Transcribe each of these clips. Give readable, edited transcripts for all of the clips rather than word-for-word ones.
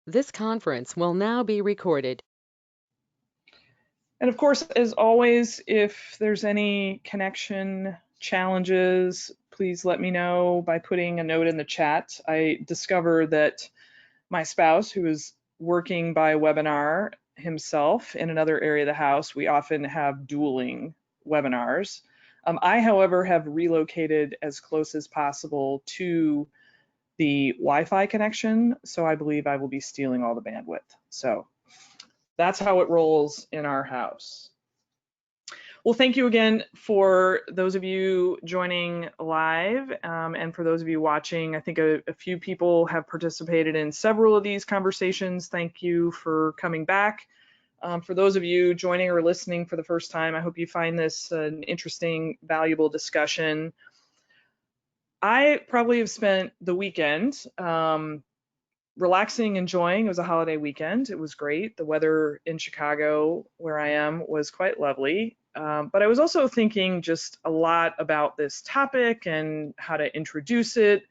This conference will now be recorded. And of course, as always, if there's any connection challenges, please let me know by putting a note in the chat. I discovered that my spouse, who is working by webinar himself in another area of the house, we often have dueling webinars. I, however, have relocated as close as possible to the Wi-Fi connection, so I believe I will be stealing all the bandwidth. So that's how it rolls in our house. Well, thank you again for those of you joining live, and for those of you watching. I think a few people have participated in several of these conversations. Thank you for coming back. For those of you joining or listening for the first time, I hope you find this an interesting, valuable discussion. I probably have spent the weekend relaxing, enjoying. It was a holiday weekend. It was great. The weather in Chicago, where I am, was quite lovely. But I was also thinking just a lot about this topic and how to introduce it,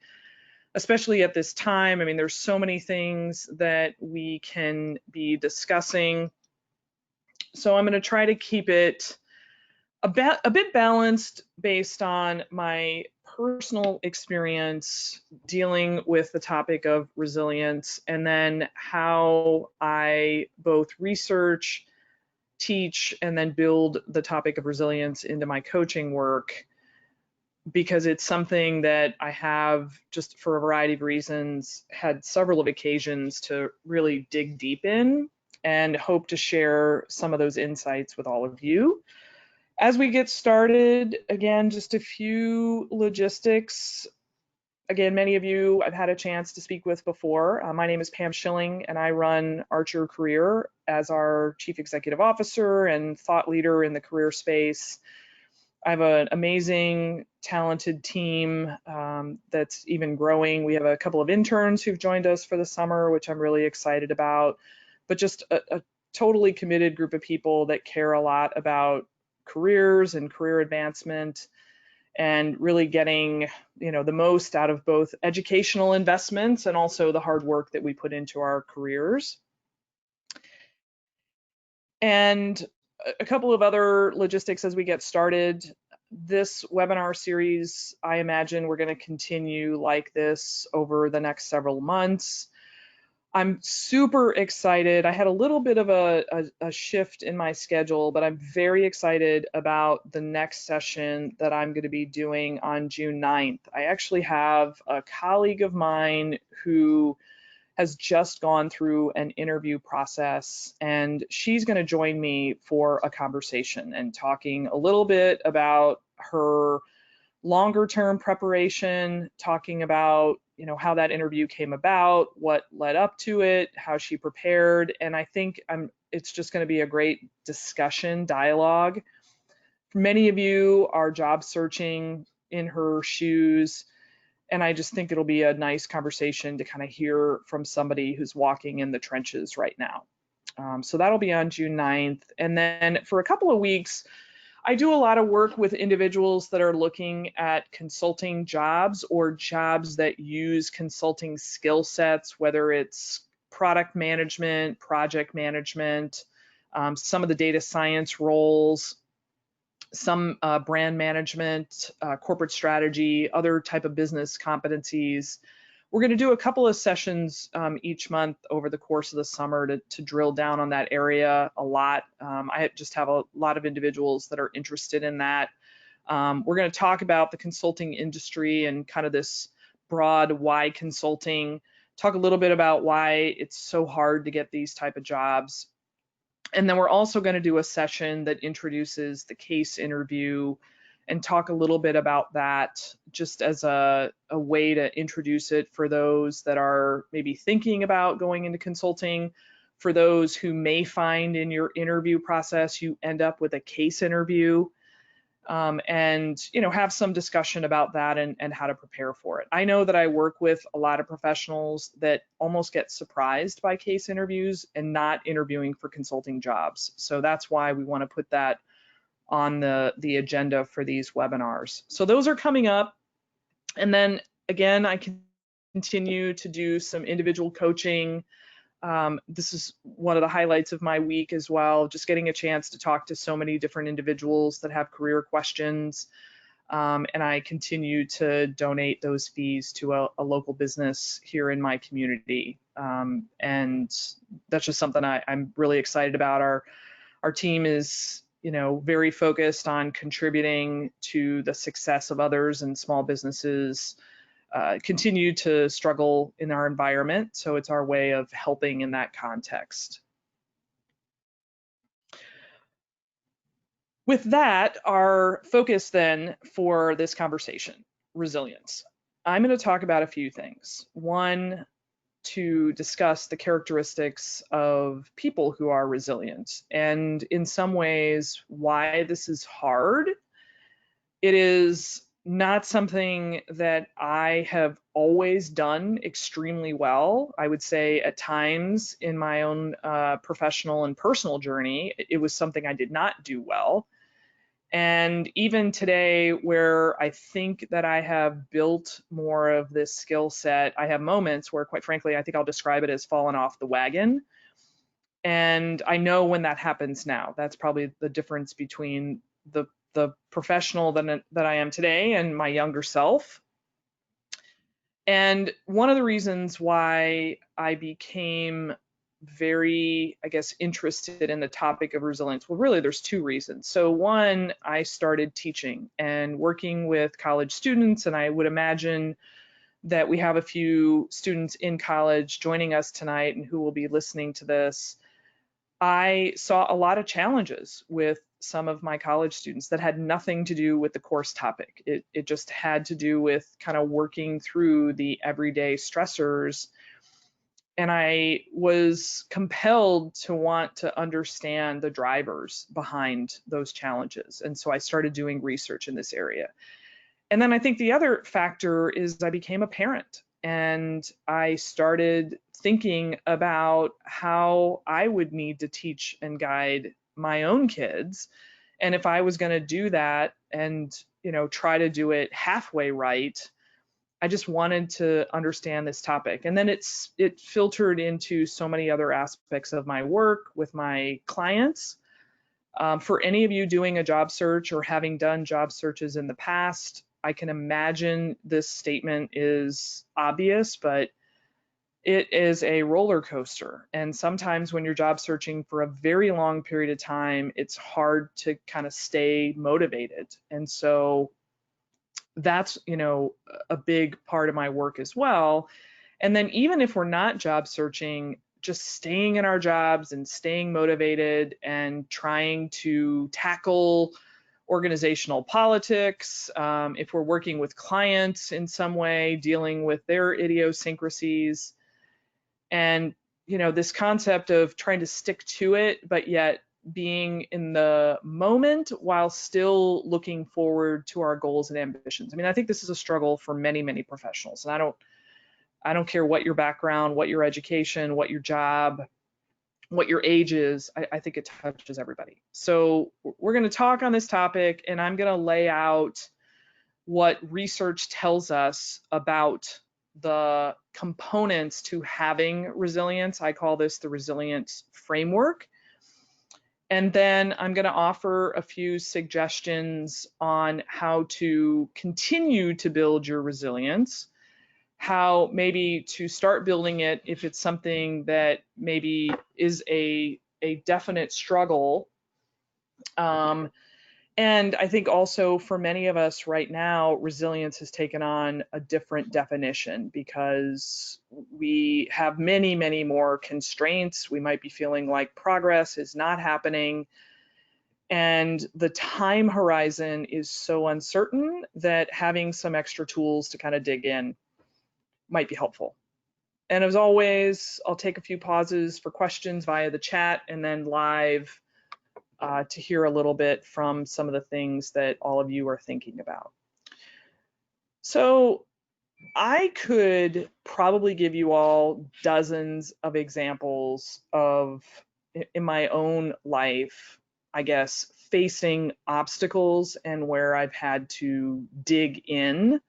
especially at this time. I mean, there's so many things that we can be discussing. So I'm going to try to keep it a bit balanced based on my personal experience dealing with the topic of resilience, and then how I both research, teach, and then build the topic of resilience into my coaching work, because it's something that I have, just for a variety of reasons, had several of occasions to really dig deep in, and hope to share some of those insights with all of you. As we get started, again, just a few logistics. Again, many of you I've had a chance to speak with before. My name is Pam Schilling, and I run Archer Career as our Chief Executive Officer and thought leader in the career space. I have an amazing, talented team that's even growing. We have a couple of interns who've joined us for the summer, which I'm really excited about, but just a totally committed group of people that care a lot about careers and career advancement, and really getting, the most out of both educational investments and also the hard work that we put into our careers. And a couple of other logistics as we get started. This webinar series, I imagine we're going to continue like this over the next several months. I'm super excited. I had a little bit of a shift in my schedule, but I'm very excited about the next session that I'm going to be doing on June 9th. I actually have a colleague of mine who has just gone through an interview process, and she's going to join me for a conversation and talking a little bit about her longer term preparation, talking about how that interview came about, what led up to it, how she prepared. And I think it's just going to be a great discussion, dialogue. Many of you are job searching in her shoes, and I just think it'll be a nice conversation to kind of hear from somebody who's walking in the trenches right now. So that'll be on June 9th. And then for a couple of weeks, I do a lot of work with individuals that are looking at consulting jobs or jobs that use consulting skill sets, whether it's product management, project management, some of the data science roles, some brand management, corporate strategy, other type of business competencies. We're going to do a couple of sessions each month over the course of the summer to drill down on that area a lot. I just have a lot of individuals that are interested in that. We're going to talk about the consulting industry and kind of this broad why consulting, talk a little bit about why it's so hard to get these type of jobs. And then we're also going to do a session that introduces the case interview and talk a little bit about that, just as a way to introduce it for those that are maybe thinking about going into consulting, for those who may find in your interview process you end up with a case interview, and have some discussion about that and how to prepare for it. I know that I work with a lot of professionals that almost get surprised by case interviews and not interviewing for consulting jobs. So that's why we want to put that on the agenda for these webinars. So those are coming up. And then again, I continue to do some individual coaching This is one of the highlights of my week as well, just getting a chance to talk to so many different individuals that have career questions. And I continue to donate those fees to a local business here in my community. And that's just something I'm really excited about. Our team is, very focused on contributing to the success of others, and small businesses continue to struggle in our environment. So it's our way of helping in that context. With that, our focus then for this conversation, resilience. I'm going to talk about a few things. One, to discuss the characteristics of people who are resilient, and in some ways, why this is hard. It is not something that I have always done extremely well. I would say at times in my own professional and personal journey, it was something I did not do well. And even today, where I think that I have built more of this skill set, I have moments where, quite frankly, I think I'll describe it as fallen off the wagon. And I know when that happens now. That's probably the difference between the professional that I am today and my younger self. And one of the reasons why I became very, I guess, interested in the topic of resilience, well, really, there's two reasons. So one, I started teaching and working with college students, and I would imagine that we have a few students in college joining us tonight and who will be listening to this. I saw a lot of challenges with some of my college students that had nothing to do with the course topic. It just had to do with kind of working through the everyday stressors. And I was compelled to want to understand the drivers behind those challenges. And so I started doing research in this area. And then I think the other factor is I became a parent, and I started thinking about how I would need to teach and guide my own kids. And if I was going to do that and, try to do it halfway right, I just wanted to understand this topic. And then it filtered into so many other aspects of my work with my clients. For any of you doing a job search or having done job searches in the past, I can imagine this statement is obvious, but it is a roller coaster. And sometimes when you're job searching for a very long period of time, it's hard to kind of stay motivated. And so that's, a big part of my work as well. And then even if we're not job searching, just staying in our jobs and staying motivated and trying to tackle organizational politics, if we're working with clients in some way, dealing with their idiosyncrasies, and this concept of trying to stick to it, but yet being in the moment while still looking forward to our goals and ambitions. I mean, I think this is a struggle for many, many professionals. And I don't care what your background, what your education, what your job, what your age is. I think it touches everybody. So we're going to talk on this topic, and I'm going to lay out what research tells us about the components to having resilience. I call this the resilience framework. And then I'm going to offer a few suggestions on how to continue to build your resilience, how maybe to start building it if it's something that maybe is a definite struggle. And I think also for many of us right now, resilience has taken on a different definition because we have many, many more constraints. We might be feeling like progress is not happening. And the time horizon is so uncertain that having some extra tools to kind of dig in might be helpful. And as always, I'll take a few pauses for questions via the chat and then live to hear a little bit from some of the things that all of you are thinking about. So I could probably give you all dozens of examples of, in my own life, I guess, facing obstacles and where I've had to dig in.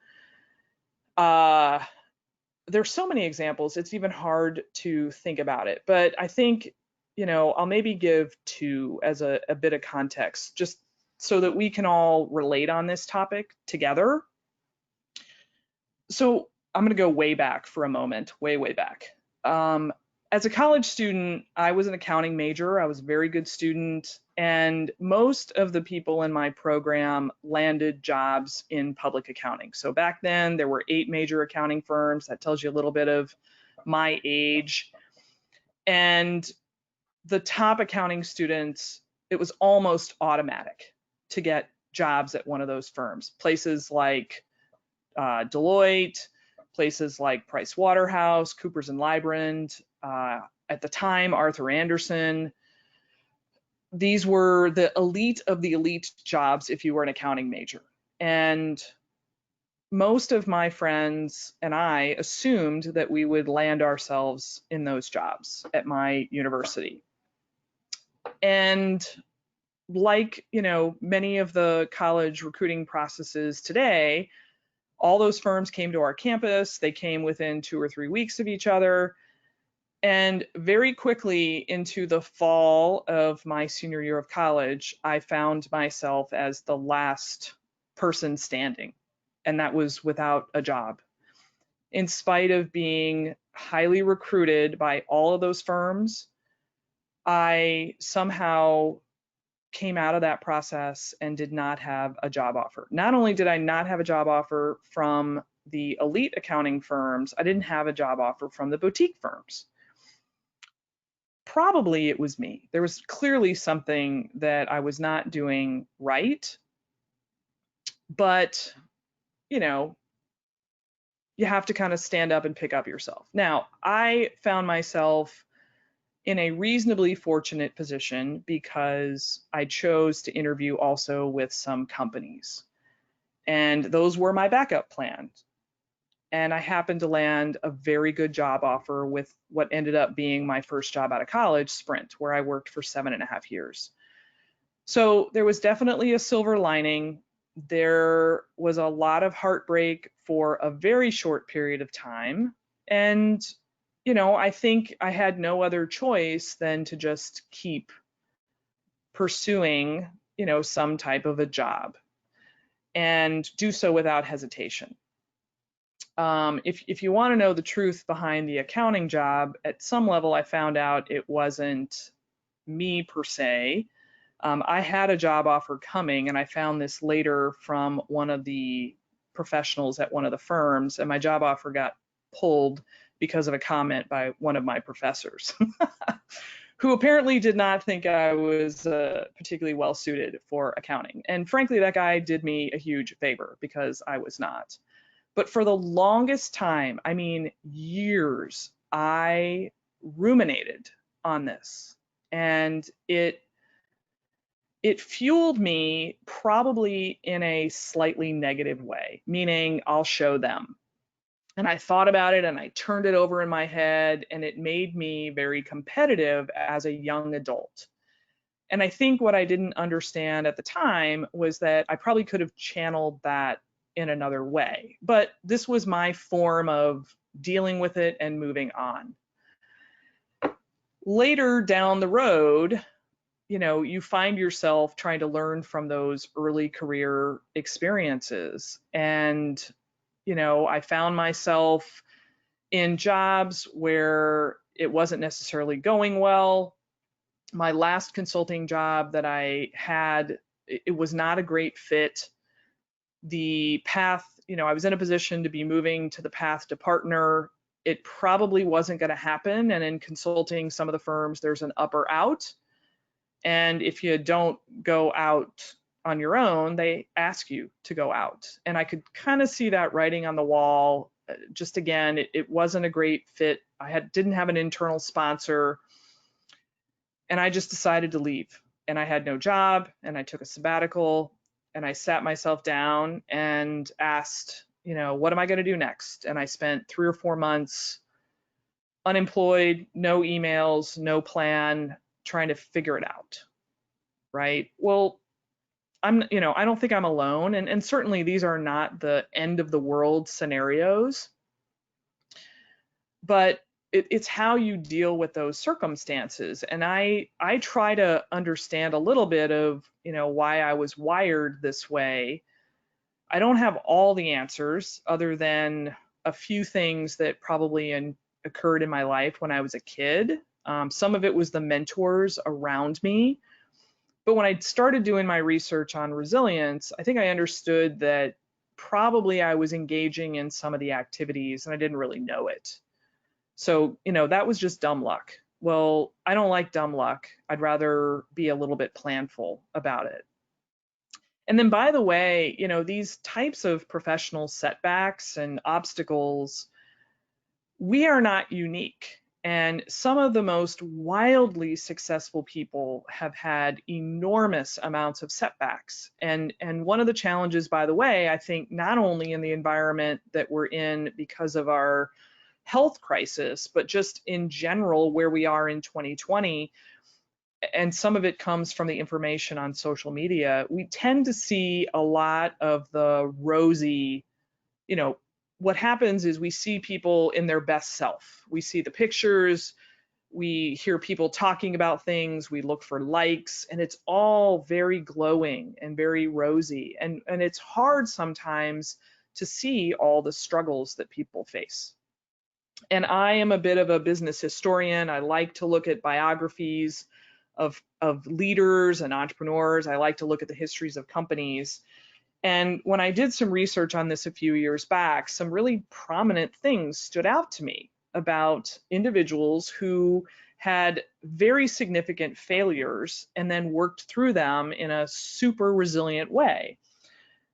there's so many examples, it's even hard to think about it. But I think, I'll maybe give two as a bit of context, just so that we can all relate on this topic together. So I'm going to go way back for a moment, way, way back. As a college student, I was an accounting major. I was a very good student, and most of the people in my program landed jobs in public accounting. So back then, there were 8 major accounting firms. That tells you a little bit of my age. And the top accounting students, it was almost automatic to get jobs at one of those firms. Places like Deloitte, places like Price Waterhouse, Coopers and Lybrand, at the time, Arthur Andersen. These were the elite of the elite jobs if you were an accounting major. And most of my friends and I assumed that we would land ourselves in those jobs at my university. And like, many of the college recruiting processes today, all those firms came to our campus. They came within 2 or 3 weeks of each other. And very quickly into the fall of my senior year of college, I found myself as the last person standing, and that was without a job. In spite of being highly recruited by all of those firms, I somehow came out of that process and did not have a job offer. Not only did I not have a job offer from the elite accounting firms, I didn't have a job offer from the boutique firms. Probably it was me. There was clearly something that I was not doing right, but you have to kind of stand up and pick up yourself. Now, I found myself in a reasonably fortunate position because I chose to interview also with some companies. And those were my backup plans. And I happened to land a very good job offer with what ended up being my first job out of college, Sprint, where I worked for 7.5 years. So there was definitely a silver lining. There was a lot of heartbreak for a very short period of time. And, I think I had no other choice than to just keep pursuing, some type of a job and do so without hesitation. If you want to know the truth behind the accounting job, at some level I found out it wasn't me per se. I had a job offer coming, and I found this later from one of the professionals at one of the firms, and my job offer got pulled because of a comment by one of my professors, who apparently did not think I was particularly well suited for accounting. And frankly, that guy did me a huge favor because I was not. But for the longest time, I mean years, I ruminated on this, and it fueled me probably in a slightly negative way, meaning I'll show them. And I thought about it and I turned it over in my head, and it made me very competitive as a young adult. And I think what I didn't understand at the time was that I probably could have channeled that in another way. But this was my form of dealing with it and moving on. Later down the road, you find yourself trying to learn from those early career experiences. And, I found myself in jobs where it wasn't necessarily going well. My last consulting job that I had, it was not a great fit. The path, I was in a position to be moving to the path to partner. It probably wasn't going to happen. And in consulting, some of the firms, there's an up or out. And if you don't go out on your own, they ask you to go out. And I could kind of see that writing on the wall. Just again, it wasn't a great fit. Didn't have an internal sponsor. And I just decided to leave. And I had no job, and I took a sabbatical, and I sat myself down and asked, what am I going to do next? And I spent 3 or 4 months unemployed, no emails, no plan, trying to figure it out. Right? Well, I don't think I'm alone. And certainly these are not the end of the world scenarios. but it's how you deal with those circumstances. And I try to understand a little bit of, why I was wired this way. I don't have all the answers other than a few things that probably occurred in my life when I was a kid. Some of it was the mentors around me. But when I started doing my research on resilience, I think I understood that probably I was engaging in some of the activities and I didn't really know it. So, that was just dumb luck. Well, I don't like dumb luck. I'd rather be a little bit planful about it. And then, by the way, these types of professional setbacks and obstacles, we are not unique. And some of the most wildly successful people have had enormous amounts of setbacks. And one of the challenges, by the way, I think not only in the environment that we're in because of our health crisis, but just in general where we are in 2020, and some of it comes from the information on social media, we tend to see a lot of the rosy, what happens is we see people in their best self. We see the pictures, we hear people talking about things, we look for likes, and it's all very glowing and very rosy. And it's hard sometimes to see all the struggles that people face. And I am a bit of a business historian. I like to look at biographies of leaders and entrepreneurs. I like to look at the histories of companies. And when I did some research on this a few years back, some really prominent things stood out to me about individuals who had very significant failures and then worked through them in a super resilient way.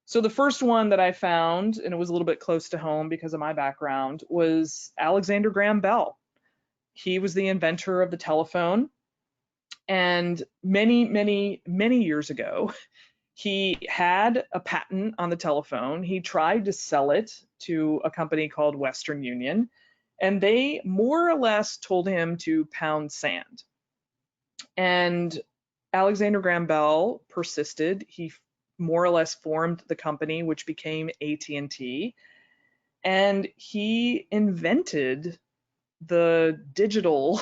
So the first one that I found, and it was a little bit close to home because of my background, was Alexander Graham Bell. He was the inventor of the telephone. And many, many, many years ago, he had a patent on the telephone. He tried to sell it to a company called Western Union, and they more or less told him to pound sand. And Alexander Graham Bell persisted. He more or less formed the company, which became AT&T, and he invented the digital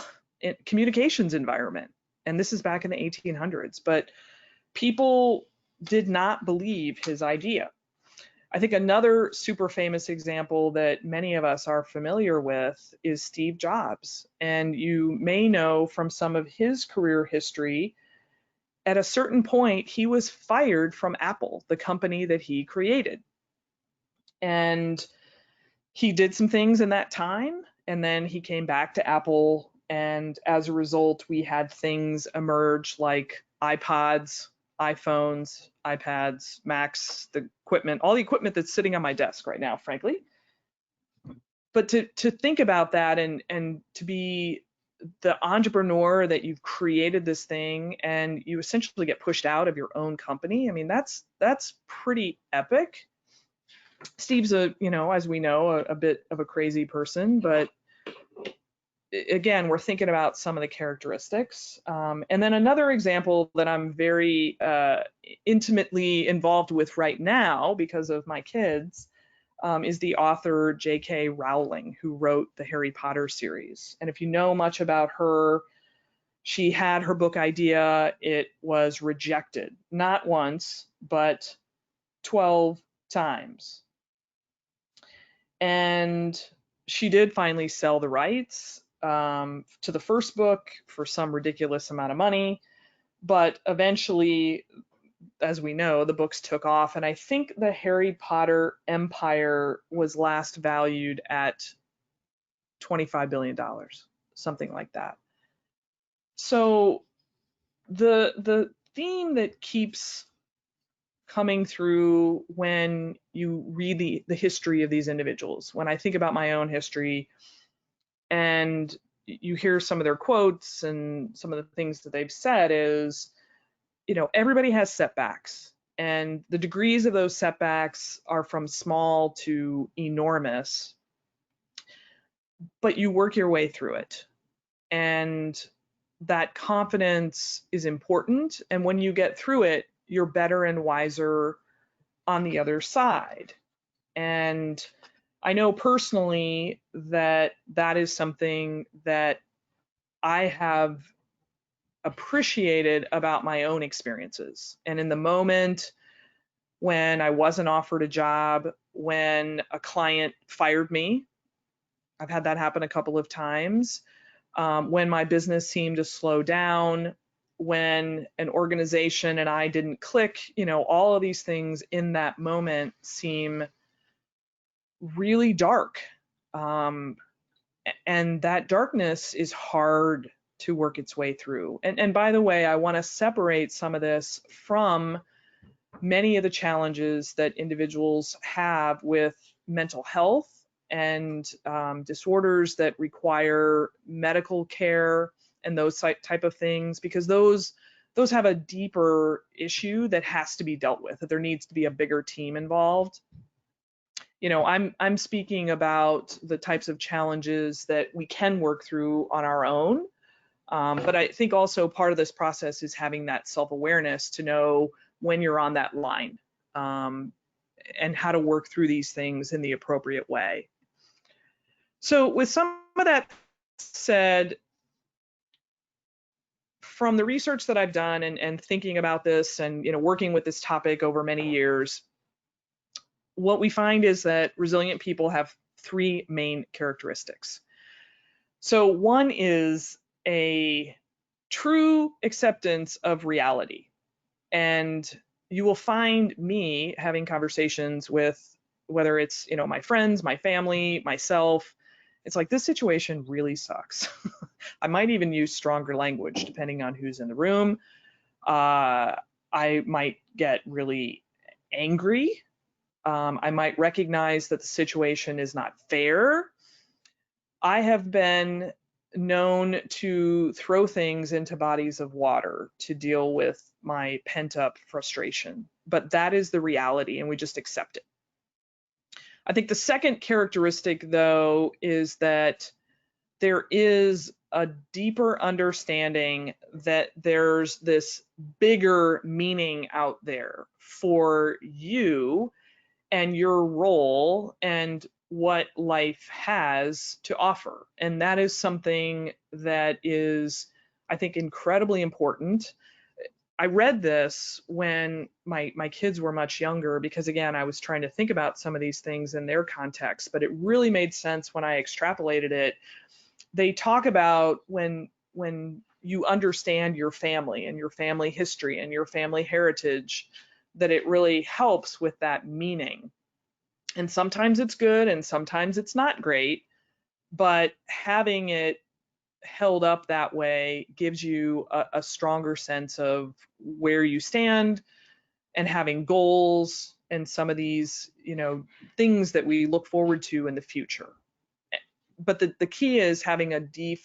communications environment. And this is back in the 1800s, but people did not believe his idea. I think another super famous example that many of us are familiar with is Steve Jobs. And you may know from some of his career history, at a certain point, he was fired from Apple, the company that he created. And he did some things in that time, and then he came back to Apple. And as a result, we had things emerge like iPods, iPhones, iPads, Macs, the equipment, all the equipment that's sitting on my desk right now, frankly. But to think about that and to be the entrepreneur that you've created this thing and you essentially get pushed out of your own company, I mean, that's pretty epic. Steve's as we know, a bit of a crazy person, but again, we're thinking about some of the characteristics. And then another example that I'm very intimately involved with right now because of my kids is the author J.K. Rowling, who wrote the Harry Potter series. And if you know much about her, she had her book idea. It was rejected, not once, but 12 times. And she did finally sell the rights to the first book for some ridiculous amount of money. But eventually, as we know, the books took off. And I think the Harry Potter empire was last valued at $25 billion, something like that. So the theme that keeps coming through when you read the history of these individuals, when I think about my own history and you hear some of their quotes and some of the things that they've said is, everybody has setbacks, and the degrees of those setbacks are from small to enormous, but you work your way through it. And that confidence is important. And when you get through it, you're better and wiser on the other side. And I know personally that that is something that I have appreciated about my own experiences. And in the moment when I wasn't offered a job, when a client fired me, I've had that happen a couple of times, when my business seemed to slow down, when an organization and I didn't click, all of these things in that moment seem really dark. Um, and that darkness is hard to work its way through. And by the way, I want to separate some of this from many of the challenges that individuals have with mental health and disorders that require medical care and those type of things, because those have a deeper issue that has to be dealt with, that there needs to be a bigger team involved. I'm speaking about the types of challenges that we can work through on our own. But I think also part of this process is having that self-awareness to know when you're on that line, and how to work through these things in the appropriate way. So with some of that said, from the research that I've done and thinking about this and working with this topic over many years, what we find is that resilient people have three main characteristics. So one is a true acceptance of reality. And you will find me having conversations with, whether it's, my friends, my family, myself, it's like, this situation really sucks. I might even use stronger language depending on who's in the room. I might get really angry. I might recognize that the situation is not fair. I have been known to throw things into bodies of water to deal with my pent up frustration, but that is the reality and we just accept it. I think the second characteristic, though, is that there is a deeper understanding that there's this bigger meaning out there for you and your role and what life has to offer. And that is something that is, I think, incredibly important. I read this when my kids were much younger because, again, I was trying to think about some of these things in their context, but it really made sense when I extrapolated it. They talk about when you understand your family and your family history and your family heritage, that it really helps with that meaning. And sometimes it's good and sometimes it's not great, but having it held up that way gives you a stronger sense of where you stand and having goals and some of these, things that we look forward to in the future. But the key is having a deep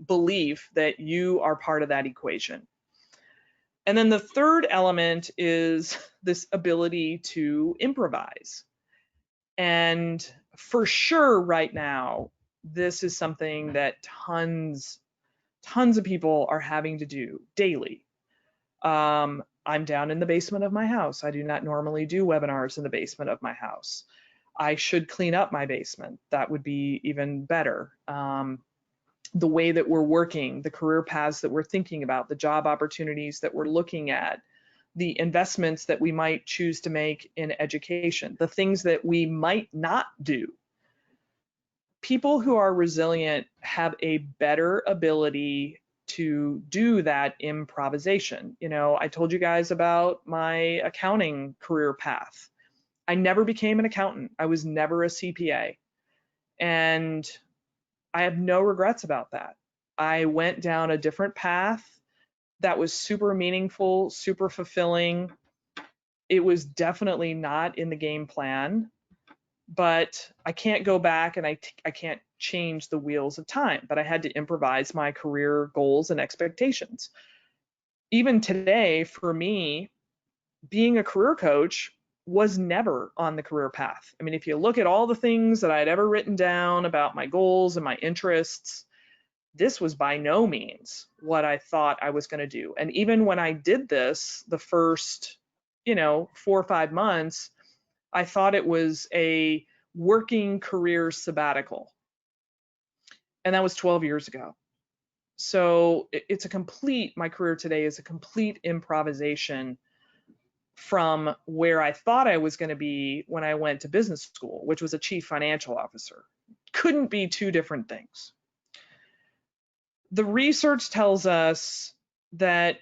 belief that you are part of that equation. And then the third element is this ability to improvise. And for sure right now, this is something that tons of people are having to do daily. I'm down in the basement of my house. I do not normally do webinars in the basement of my house. I should clean up my basement. That would be even better. The way that we're working, the career paths that we're thinking about, the job opportunities that we're looking at, the investments that we might choose to make in education, the things that we might not do. People who are resilient have a better ability to do that improvisation. I told you guys about my accounting career path. I never became an accountant. I was never a CPA. And I have no regrets about that. I went down a different path that was super meaningful, super fulfilling. It was definitely not in the game plan, but I can't go back and I can't change the wheels of time, but I had to improvise my career goals and expectations. Even today, for me, being a career coach was never on the career path. I mean, if you look at all the things that I'd ever written down about my goals and my interests, this was by no means what I thought I was going to do. And even when I did this, the first, 4 or 5 months, I thought it was a working career sabbatical. And that was 12 years ago. So it's a complete, my career today is a complete improvisation from where I thought I was going to be when I went to business school, which was a chief financial officer. Couldn't be two different things. The research tells us that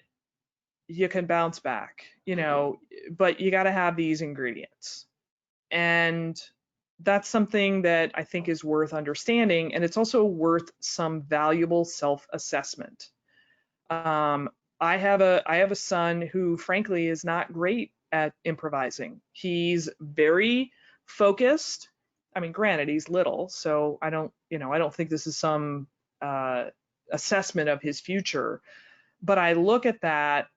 you can bounce back, but you got to have these ingredients. And that's something that I think is worth understanding. And it's also worth some valuable self-assessment. I have a son who frankly is not great at improvising. He's very focused. I mean, granted, he's little, so I don't think this is some assessment of his future. But I look at that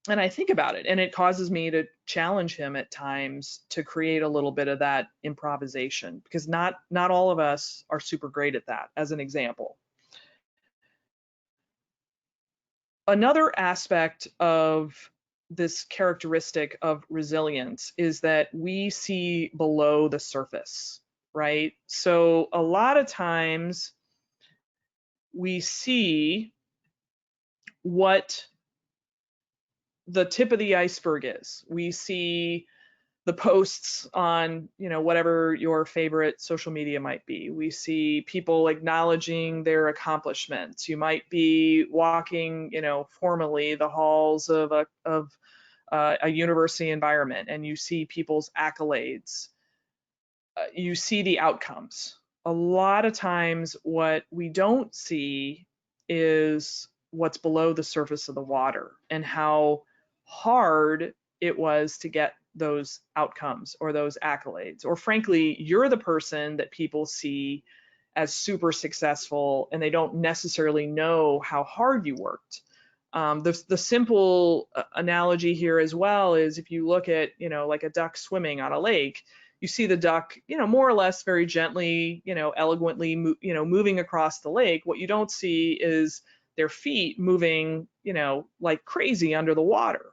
and I think about it, and it causes me to challenge him at times to create a little bit of that improvisation, because not all of us are super great at that, as an example. Another aspect of this characteristic of resilience is that we see below the surface, right? So a lot of times we see what the tip of the iceberg is. We see the posts on, whatever your favorite social media might be. We see people acknowledging their accomplishments. You might be walking, formally the halls of a university environment, and you see people's accolades. You see the outcomes. A lot of times, what we don't see is what's below the surface of the water, and how hard it was to get those outcomes or those accolades. Or frankly, you're the person that people see as super successful, and they don't necessarily know how hard you worked. The simple analogy here as well is, if you look at, like a duck swimming on a lake, you see the duck, more or less very gently, elegantly, moving across the lake. What you don't see is their feet moving, like crazy under the water.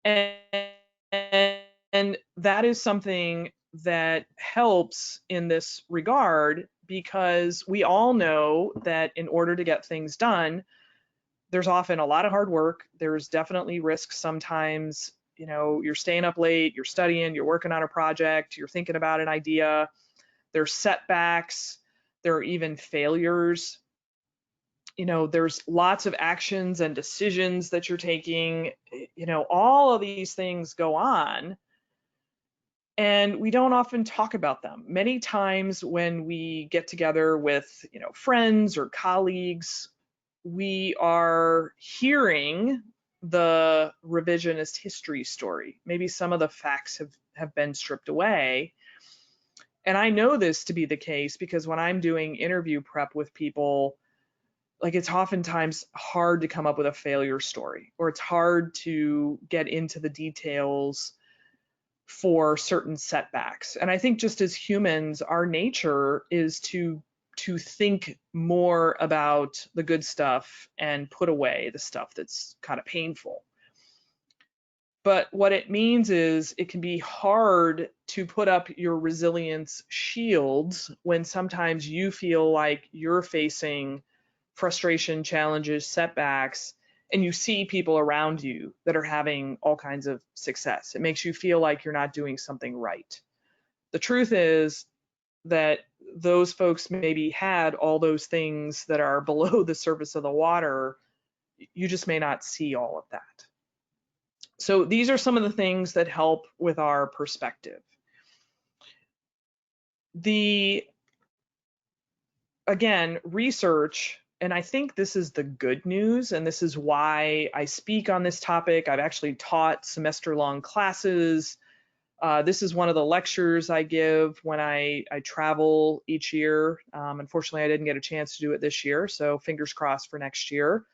And that is something that helps in this regard, because we all know that in order to get things done, there's often a lot of hard work. There's definitely risk sometimes. You're staying up late, you're studying, you're working on a project, you're thinking about an idea. There's setbacks, there are even failures. There's lots of actions and decisions that you're taking. All of these things go on, and we don't often talk about them. Many times when we get together with, friends or colleagues, we are hearing the revisionist history story. Maybe some of the facts have been stripped away. And I know this to be the case because when I'm doing interview prep with people, it's oftentimes hard to come up with a failure story, or it's hard to get into the details for certain setbacks. And I think just as humans, our nature is to think more about the good stuff and put away the stuff that's kind of painful. But what it means is it can be hard to put up your resilience shields when sometimes you feel like you're facing frustration, challenges, setbacks, and you see people around you that are having all kinds of success. It makes you feel like you're not doing something right. The truth is that those folks maybe had all those things that are below the surface of the water. You just may not see all of that. So these are some of the things that help with our perspective. Again, research, and I think this is the good news, and this is why I speak on this topic. I've actually taught semester-long classes. This is one of the lectures I give when I travel each year. Unfortunately, I didn't get a chance to do it this year, so fingers crossed for next year.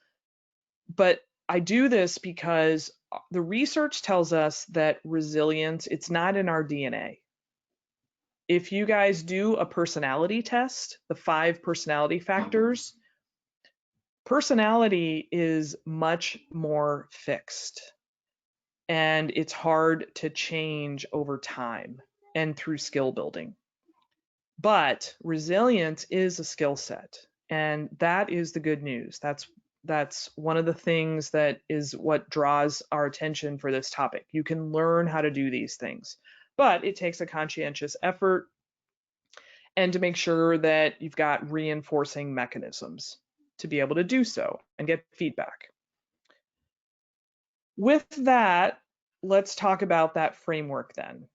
But I do this because the research tells us that resilience, it's not in our DNA. If you guys do a personality test, the 5 personality factors, personality is much more fixed, and it's hard to change over time. and through skill building. But resilience is a skill set, and that is the good news. That's one of the things that is what draws our attention for this topic. You can learn how to do these things, but it takes a conscientious effort and to make sure that you've got reinforcing mechanisms to be able to do so and get feedback. With that, let's talk about that framework then.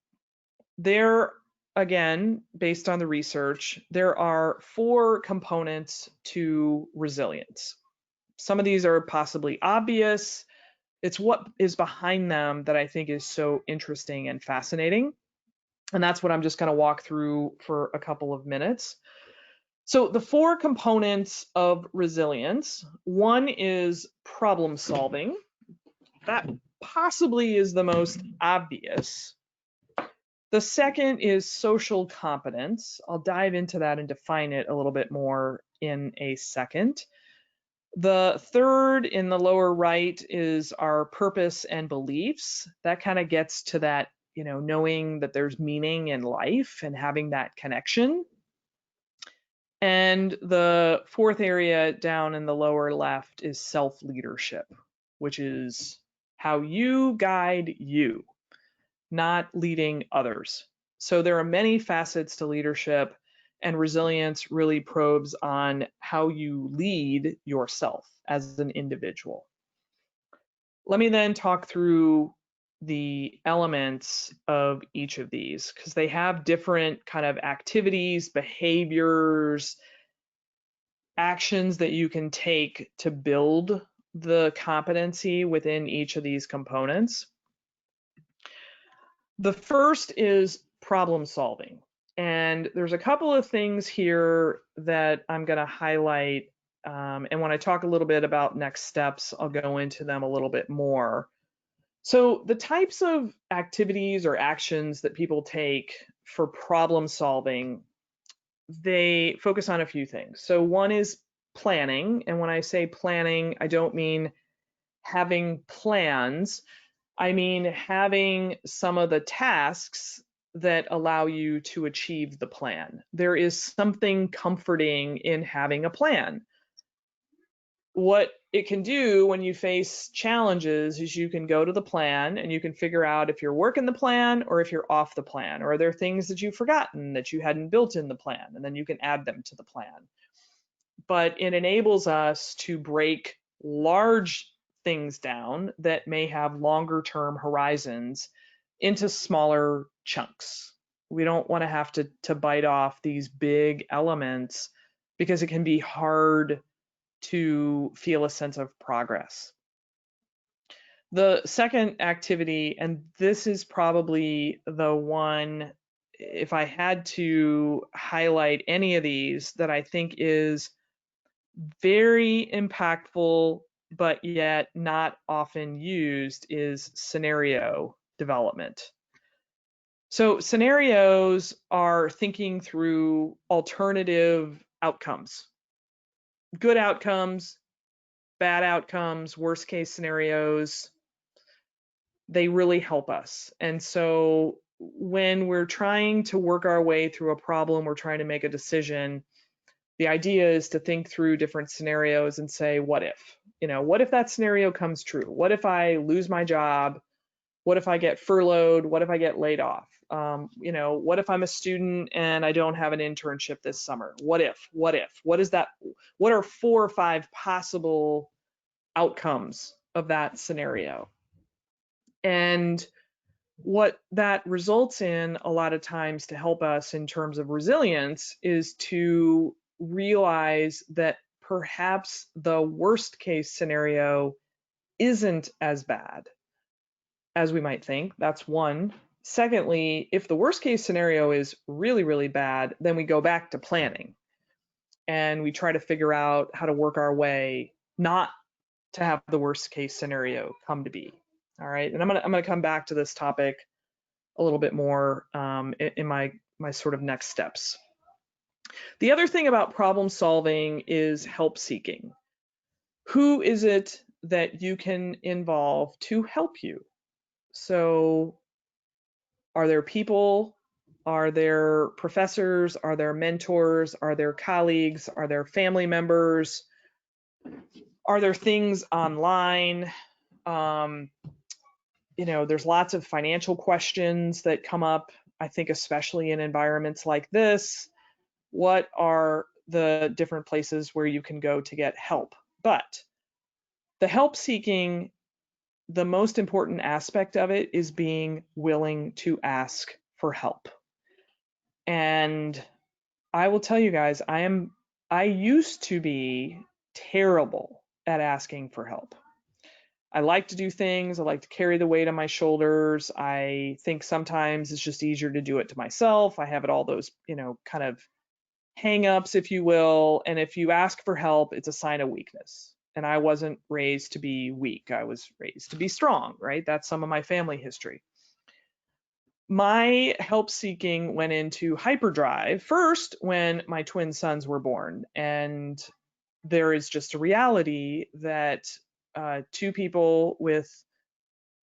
There, again, based on the research, there are 4 components to resilience. Some of these are possibly obvious. It's what is behind them that I think is so interesting and fascinating. And that's what I'm just going to walk through for a couple of minutes. So, the 4 components of resilience, one is problem solving. That possibly is the most obvious. The second is social competence. I'll dive into that and define it a little bit more in a second. The third in the lower right is our purpose and beliefs. That kind of gets to that, knowing that there's meaning in life and having that connection. And the fourth area down in the lower left is self-leadership, which is how you guide you, not leading others. So there are many facets to leadership, and resilience really probes on how you lead yourself as an individual. Let me then talk through the elements of each of these because they have different kind of activities, behaviors, actions that you can take to build the competency within each of these components. The first is problem solving. And there's a couple of things here that I'm going to highlight. And when I talk a little bit about next steps, I'll go into them a little bit more. So the types of activities or actions that people take for problem solving, they focus on a few things. So one is planning. And when I say planning, I don't mean having plans. I mean having some of the tasks that allow you to achieve the plan. There is something comforting in having a plan. What it can do when you face challenges is you can go to the plan and you can figure out if you're working the plan or if you're off the plan, or are there things that you've forgotten that you hadn't built in the plan, and then you can add them to the plan. But it enables us to break large things down that may have longer term horizons into smaller chunks. We don't want to have to bite off these big elements because it can be hard to feel a sense of progress. The second activity, and this is probably the one, if I had to highlight any of these, that I think is very impactful, but yet not often used, is scenario development. So scenarios are thinking through alternative outcomes, good outcomes, bad outcomes, worst case scenarios. They really help us. And so when we're trying to work our way through a problem, we're trying to make a decision, the idea is to think through different scenarios and say, what if? What if that scenario comes true? What if I lose my job? What if I get furloughed? What if I get laid off? What if I'm a student and I don't have an internship this summer? What if? What is that? What are 4 or 5 possible outcomes of that scenario? And what that results in a lot of times to help us in terms of resilience is to realize that perhaps the worst case scenario isn't as bad as we might think. That's one. Secondly, if the worst case scenario is really, really bad, then we go back to planning and we try to figure out how to work our way not to have the worst case scenario come to be. All right, and I'm gonna come back to this topic a little bit more in my sort of next steps. The other thing about problem solving is help seeking. Who is it that you can involve to help you? So are there people Are there professors? Are there mentors? Are there colleagues? Are there family members? Are there things online? Um, there's lots of financial questions that come up, I think, especially in environments like this. What are the different places where you can go to get help? But the help seeking, the most important aspect of it is being willing to ask for help. And I will tell you guys, I used to be terrible at asking for help. I like to do things. I like to carry the weight on my shoulders. I think sometimes it's just easier to do it to myself. I have all those, kind of hang-ups, if you will. And if you ask for help, it's a sign of weakness. And I wasn't raised to be weak. I was raised to be strong, right? That's some of my family history. My help seeking went into hyperdrive first when my twin sons were born. And there is just a reality that two people with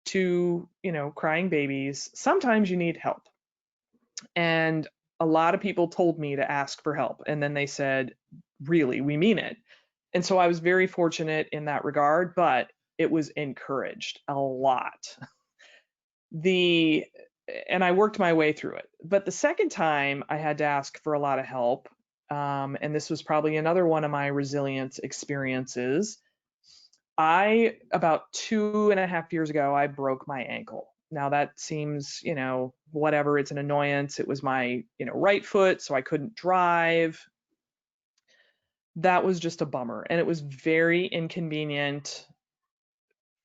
two, crying babies, sometimes you need help. And a lot of people told me to ask for help. And then they said, really, we mean it. And so I was very fortunate in that regard, but it was encouraged a lot. The and I worked my way through it. But the second time I had to ask for a lot of help, and this was probably another one of my resilience experiences. About 2.5 years ago, I broke my ankle. Now that seems, whatever, it's an annoyance. It was my, right foot, so I couldn't drive. That was just a bummer. And it was very inconvenient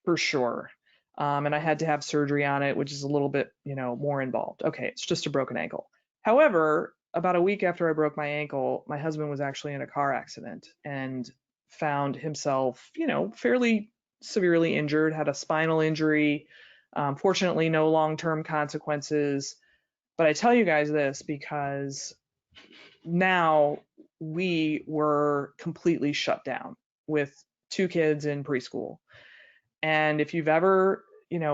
for sure. And I had to have surgery on it, which is a little bit, more involved. Okay, it's just a broken ankle. However, about a week after I broke my ankle, my husband was actually in a car accident and found himself, fairly severely injured, had a spinal injury. Fortunately, no long-term consequences. But I tell you guys this because now we were completely shut down with two kids in preschool. And if you've ever,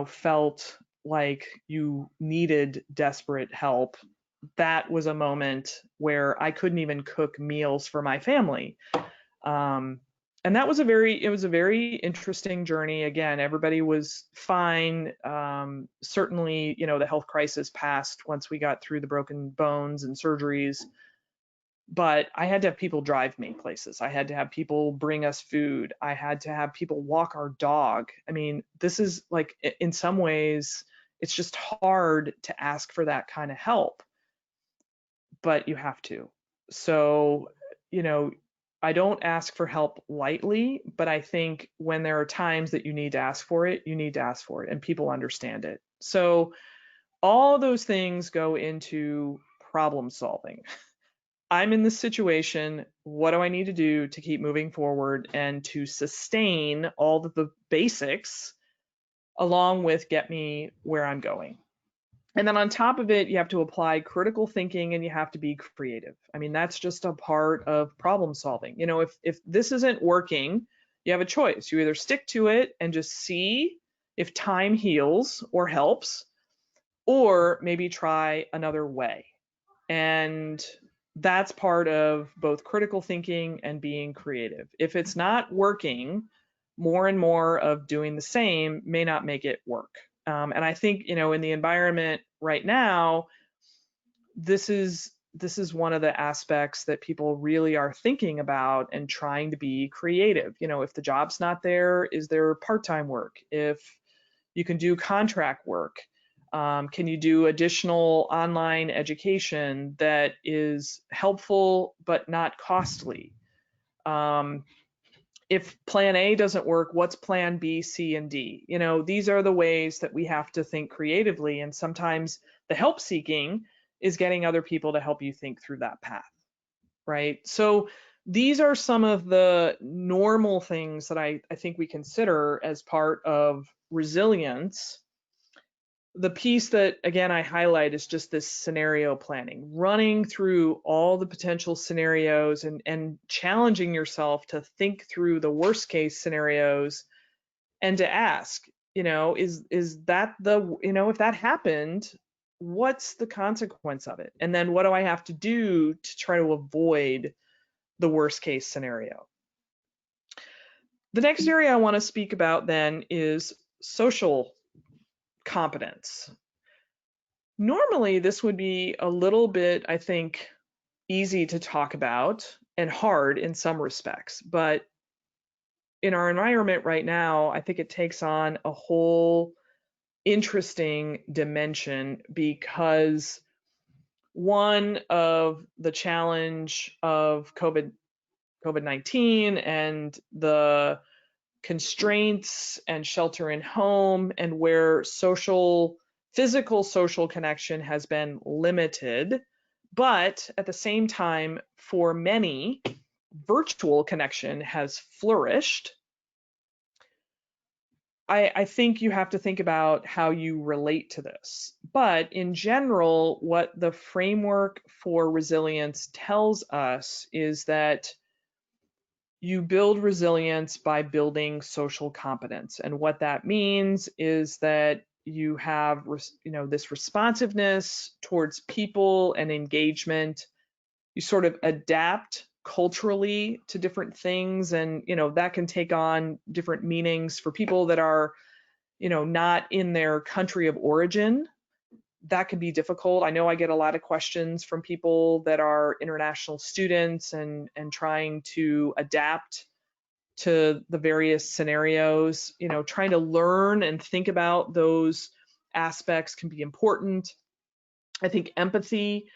felt like you needed desperate help, that was a moment where I couldn't even cook meals for my family. And that was it was a very interesting journey. Again, everybody was fine. Certainly, the health crisis passed once we got through the broken bones and surgeries. But I had to have people drive me places. I had to have people bring us food. I had to have people walk our dog. I mean, this is like, in some ways, it's just hard to ask for that kind of help, but you have to. So, you know, I don't ask for help lightly, but I think when there are times that you need to ask for it, you need to ask for it, and people understand it. So, all those things go into problem solving. I'm in this situation. What do I need to do to keep moving forward and to sustain all of the basics along with get me where I'm going? And then on top of it, you have to apply critical thinking and you have to be creative. I mean, that's just a part of problem solving. If this isn't working, you have a choice. You either stick to it and just see if time heals or helps, or maybe try another way. And that's part of both critical thinking and being creative. If it's not working, more and more of doing the same may not make it work. And I think, in the environment right now, this is one of the aspects that people really are thinking about and trying to be creative. If the job's not there, is there part-time work? If you can do contract work, can you do additional online education that is helpful but not costly? If plan A doesn't work, what's plan B, C, and D? These are the ways that we have to think creatively. And sometimes the help seeking is getting other people to help you think through that path, right? So these are some of the normal things that I think we consider as part of resilience. The piece that, again, I highlight is just this scenario planning, running through all the potential scenarios and challenging yourself to think through the worst case scenarios and to ask, is that if that happened, what's the consequence of it? And then what do I have to do to try to avoid the worst case scenario? The next area I want to speak about then is social competence. Normally, this would be a little bit, I think, easy to talk about and hard in some respects, but in our environment right now, I think it takes on a whole interesting dimension because one of the challenge of COVID-19 and the constraints and shelter in home and where physical social connection has been limited, but at the same time, for many, virtual connection has flourished. I think you have to think about how you relate to this. But in general, what the framework for resilience tells us is that you build resilience by building social competence. And what that means is that you have, this responsiveness towards people and engagement. You sort of adapt culturally to different things, and that can take on different meanings for people that are not in their country of origin. That can be difficult. I know I get a lot of questions from people that are international students and trying to adapt to the various scenarios. Trying to learn and think about those aspects can be important. I think empathy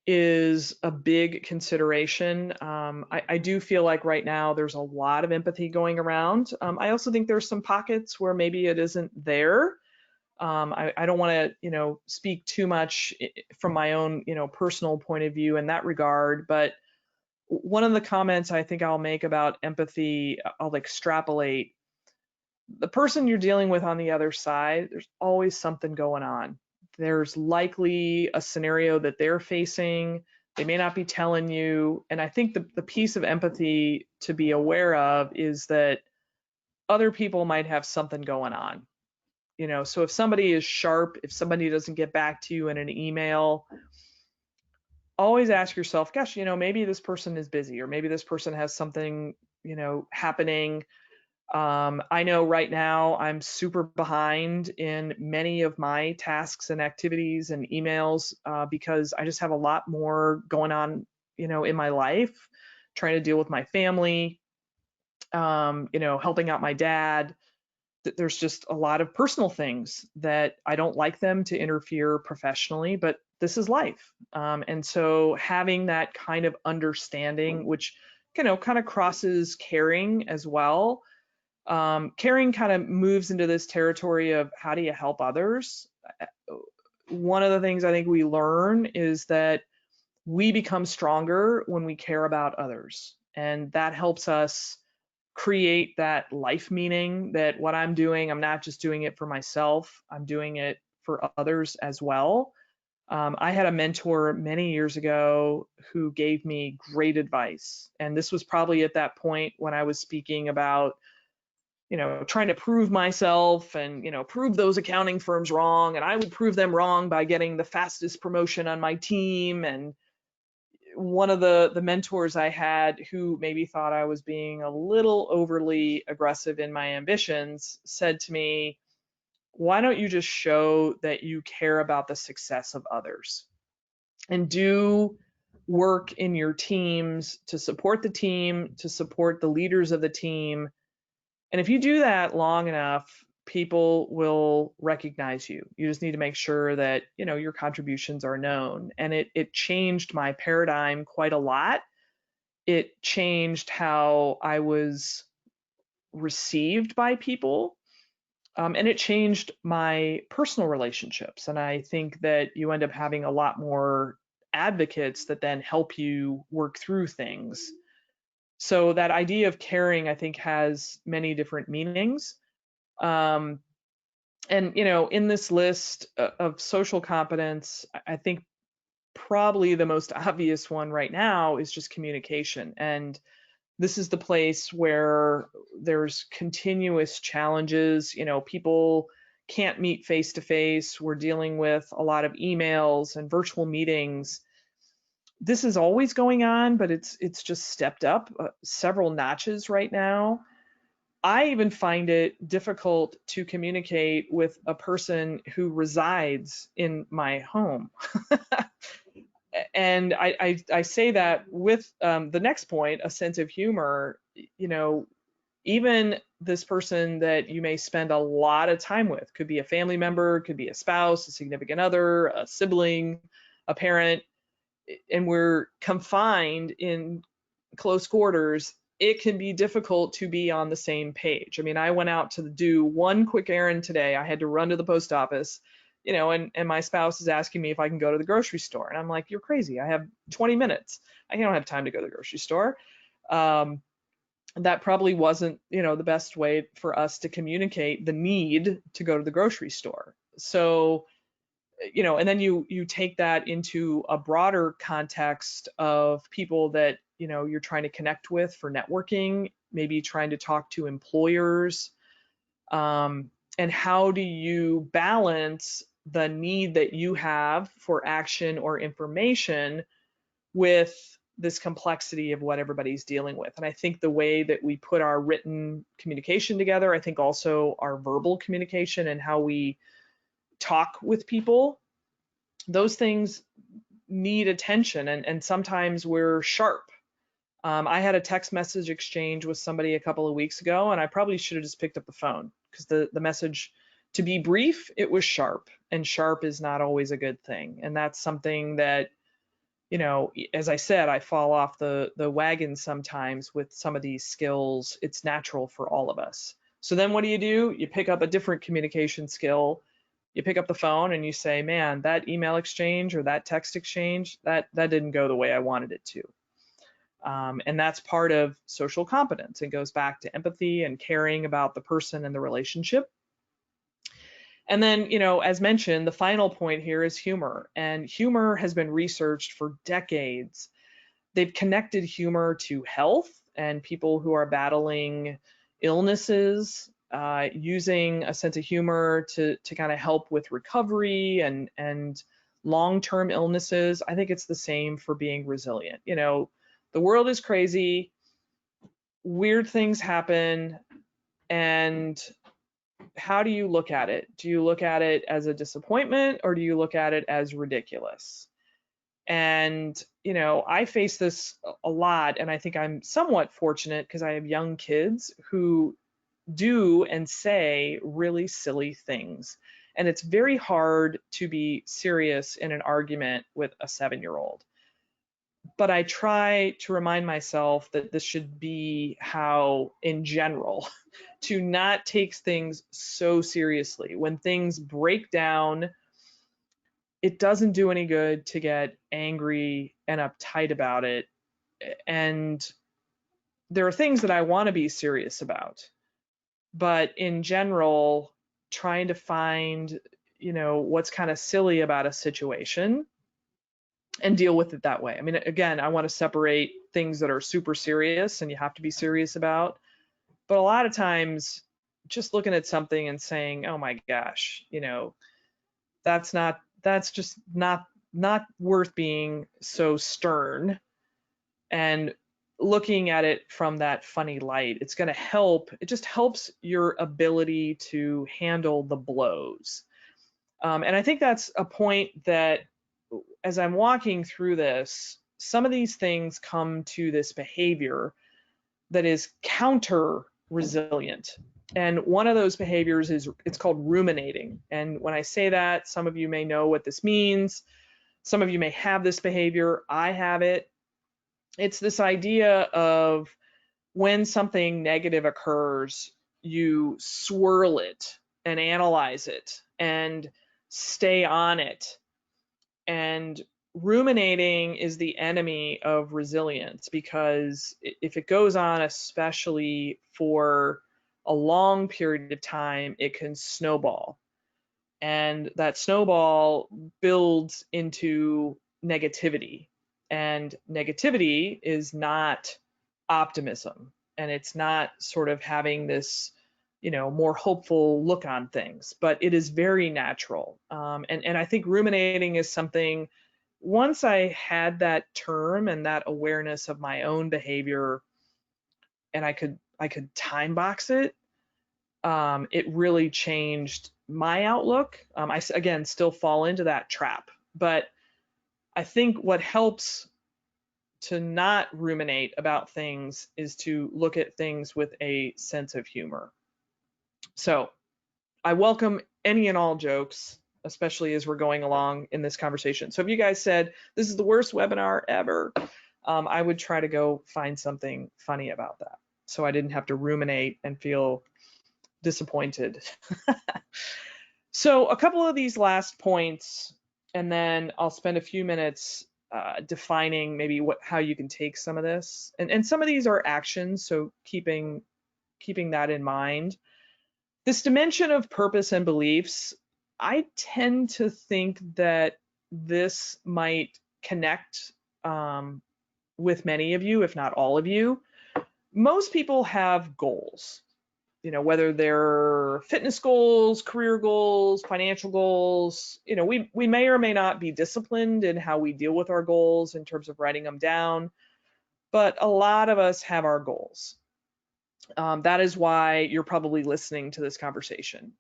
is a big consideration. I do feel like right now there's a lot of empathy going around. I also think there's some pockets where maybe it isn't there. I don't want to, speak too much from my own, personal point of view in that regard. But one of the comments I think I'll make about empathy, I'll extrapolate. The person you're dealing with on the other side, there's always something going on. There's likely a scenario that they're facing. They may not be telling you. And I think the piece of empathy to be aware of is that other people might have something going on. So if somebody is sharp, if somebody doesn't get back to you in an email, always ask yourself, gosh, maybe this person is busy, or maybe this person has something, happening. I know right now I'm super behind in many of my tasks and activities and emails because I just have a lot more going on, in my life, trying to deal with my family, helping out my dad. There's just a lot of personal things that I don't like them to interfere professionally, but this is life. And so having that kind of understanding, which, kind of crosses caring as well. Caring kind of moves into this territory of how do you help others? One of the things I think we learn is that we become stronger when we care about others. And that helps us create that life meaning that what I'm doing, I'm not just doing it for myself, I'm doing it for others as well. I had a mentor many years ago who gave me great advice. And this was probably at that point when I was speaking about, trying to prove myself and, prove those accounting firms wrong. And I would prove them wrong by getting the fastest promotion on my team. And one of the mentors I had who maybe thought I was being a little overly aggressive in my ambitions said to me, why don't you just show that you care about the success of others and do work in your teams to support the team, to support the leaders of the team. And if you do that long enough, people will recognize you. You just need to make sure that, your contributions are known. And it changed my paradigm quite a lot. It changed how I was received by people. And it changed my personal relationships. And I think that you end up having a lot more advocates that then help you work through things. So that idea of caring, I think, has many different meanings. And, in this list of social competence, I think probably the most obvious one right now is just communication. And this is the place where there's continuous challenges. People can't meet face to face. We're dealing with a lot of emails and virtual meetings. This is always going on, but it's just stepped up several notches right now. I even find it difficult to communicate with a person who resides in my home. And I say that with the next point, a sense of humor. You know, even this person that you may spend a lot of time with, could be a family member, could be a spouse, a significant other, a sibling, a parent, and we're confined in close quarters, it can be difficult to be on the same page. I mean, I went out to do one quick errand today. I had to run to the post office, and my spouse is asking me if I can go to the grocery store. And I'm like, you're crazy. I have 20 minutes. I don't have time to go to the grocery store. That probably wasn't, the best way for us to communicate the need to go to the grocery store. So, and then you take that into a broader context of people that, you're trying to connect with for networking, maybe trying to talk to employers. And how do you balance the need that you have for action or information with this complexity of what everybody's dealing with? And I think the way that we put our written communication together, I think also our verbal communication and how we talk with people, those things need attention, and sometimes we're sharp. I had a text message exchange with somebody a couple of weeks ago, and I probably should have just picked up the phone, because the message, to be brief, it was sharp, and sharp is not always a good thing. And that's something that, as I said, I fall off the wagon sometimes with some of these skills. It's natural for all of us. So then what do? You pick up a different communication skill. You pick up the phone and you say, man, that email exchange or that text exchange, that didn't go the way I wanted it to. And that's part of social competence. It goes back to empathy and caring about the person and the relationship. And then, as mentioned, the final point here is humor. And humor has been researched for decades. They've connected humor to health and people who are battling illnesses, using a sense of humor to kind of help with recovery and long-term illnesses. I think it's the same for being resilient. The world is crazy, weird things happen, and how do you look at it? Do you look at it as a disappointment, or do you look at it as ridiculous? And, I face this a lot, and I think I'm somewhat fortunate because I have young kids who do and say really silly things. And it's very hard to be serious in an argument with a 7-year-old. But I try to remind myself that this should be how, in general, to not take things so seriously. When things break down, it doesn't do any good to get angry and uptight about it. And there are things that I want to be serious about. But in general, trying to find, what's kind of silly about a situation and deal with it that way. I mean, again, I want to separate things that are super serious and you have to be serious about. But a lot of times, just looking at something and saying, oh my gosh, that's just not worth being so stern, and looking at it from that funny light, it's going to help. It just helps your ability to handle the blows. And I think that's a point that, as I'm walking through this, some of these things come to this behavior that is counter resilient. And one of those behaviors it's called ruminating. And when I say that, some of you may know what this means. Some of you may have this behavior. I have it. It's this idea of when something negative occurs, you swirl it and analyze it and stay on it. And ruminating is the enemy of resilience, because if it goes on, especially for a long period of time, it can snowball. And that snowball builds into negativity. And negativity is not optimism. And it's not sort of having this more hopeful look on things, but it is very natural. And I think ruminating is something, once I had that term and that awareness of my own behavior, and I could time box it, it really changed my outlook. I again still fall into that trap, but I think what helps to not ruminate about things is to look at things with a sense of humor. So I welcome any and all jokes, especially as we're going along in this conversation. So if you guys said this is the worst webinar ever, I would try to go find something funny about that, so I didn't have to ruminate and feel disappointed. So a couple of these last points, and then I'll spend a few minutes defining maybe how you can take some of this. And some of these are actions, so keeping that in mind. This dimension of purpose and beliefs, I tend to think that this might connect with many of you, if not all of you. Most people have goals, whether they're fitness goals, career goals, financial goals. We may or may not be disciplined in how we deal with our goals in terms of writing them down, but a lot of us have our goals. That is why you're probably listening to this conversation.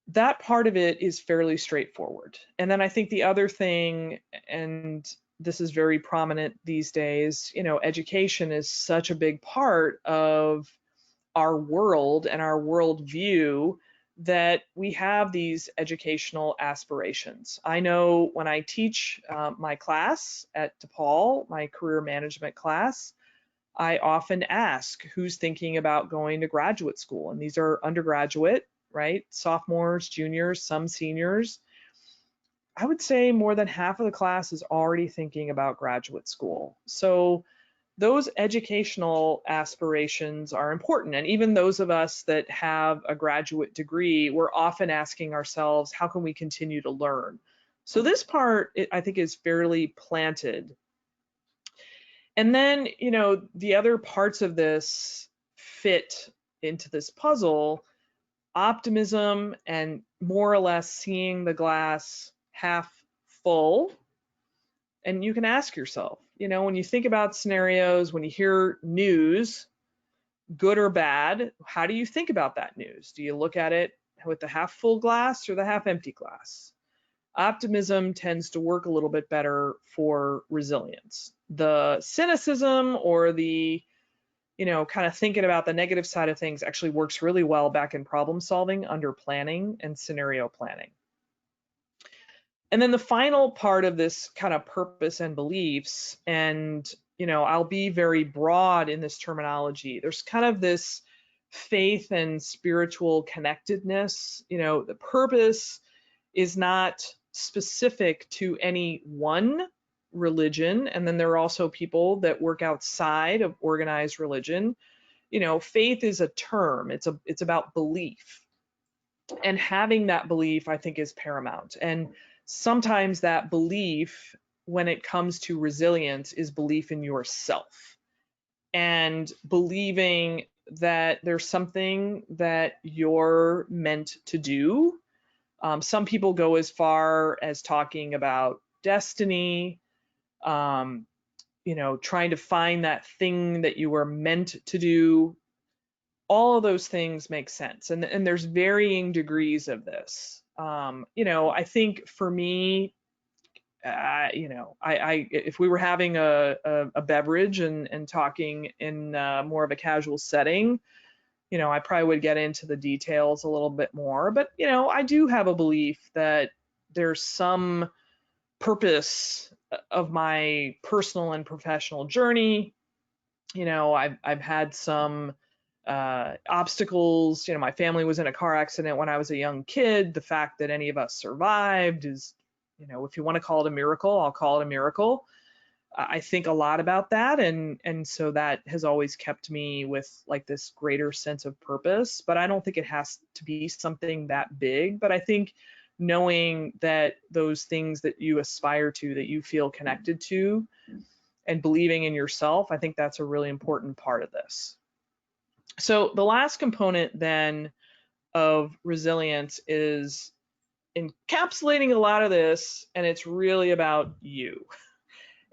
That part of it is fairly straightforward. And then I think the other thing, and this is very prominent these days, education is such a big part of our world and our worldview, that we have these educational aspirations. I know when I teach my class at DePaul, my career management class, I often ask who's thinking about going to graduate school. And these are undergraduate, right? Sophomores, juniors, some seniors. I would say more than half of the class is already thinking about graduate school. So those educational aspirations are important. And even those of us that have a graduate degree, we're often asking ourselves, how can we continue to learn? So this part, I think, is fairly planted. And then, the other parts of this fit into this puzzle: optimism and more or less seeing the glass half full. And you can ask yourself, when you think about scenarios, when you hear news, good or bad, how do you think about that news? Do you look at it with the half full glass or the half empty glass? Optimism tends to work a little bit better for resilience. The cynicism or the, kind of thinking about the negative side of things actually works really well back in problem solving under planning and scenario planning. And then the final part of this kind of purpose and beliefs, and I'll be very broad in this terminology. There's kind of this faith and spiritual connectedness. The purpose is not specific to any one religion, and then there are also people that work outside of organized religion. Faith is a term. It's about belief, and having that belief, I think, is paramount. And sometimes that belief, when it comes to resilience, is belief in yourself and believing that there's something that you're meant to do. Some people go as far as talking about destiny, trying to find that thing that you were meant to do. All of those things make sense. And there's varying degrees of this. I think for me, if we were having a beverage and talking in more of a casual setting, I probably would get into the details a little bit more. But, I do have a belief that there's some purpose of my personal and professional journey. I've had some obstacles. My family was in a car accident when I was a young kid. The fact that any of us survived is, if you want to call it a miracle, I'll call it a miracle. I think a lot about that, and so that has always kept me with like this greater sense of purpose. But I don't think it has to be something that big. But I think knowing that those things that you aspire to, that you feel connected to, and believing in yourself, I think that's a really important part of this. So the last component then of resilience is encapsulating a lot of this, and it's really about you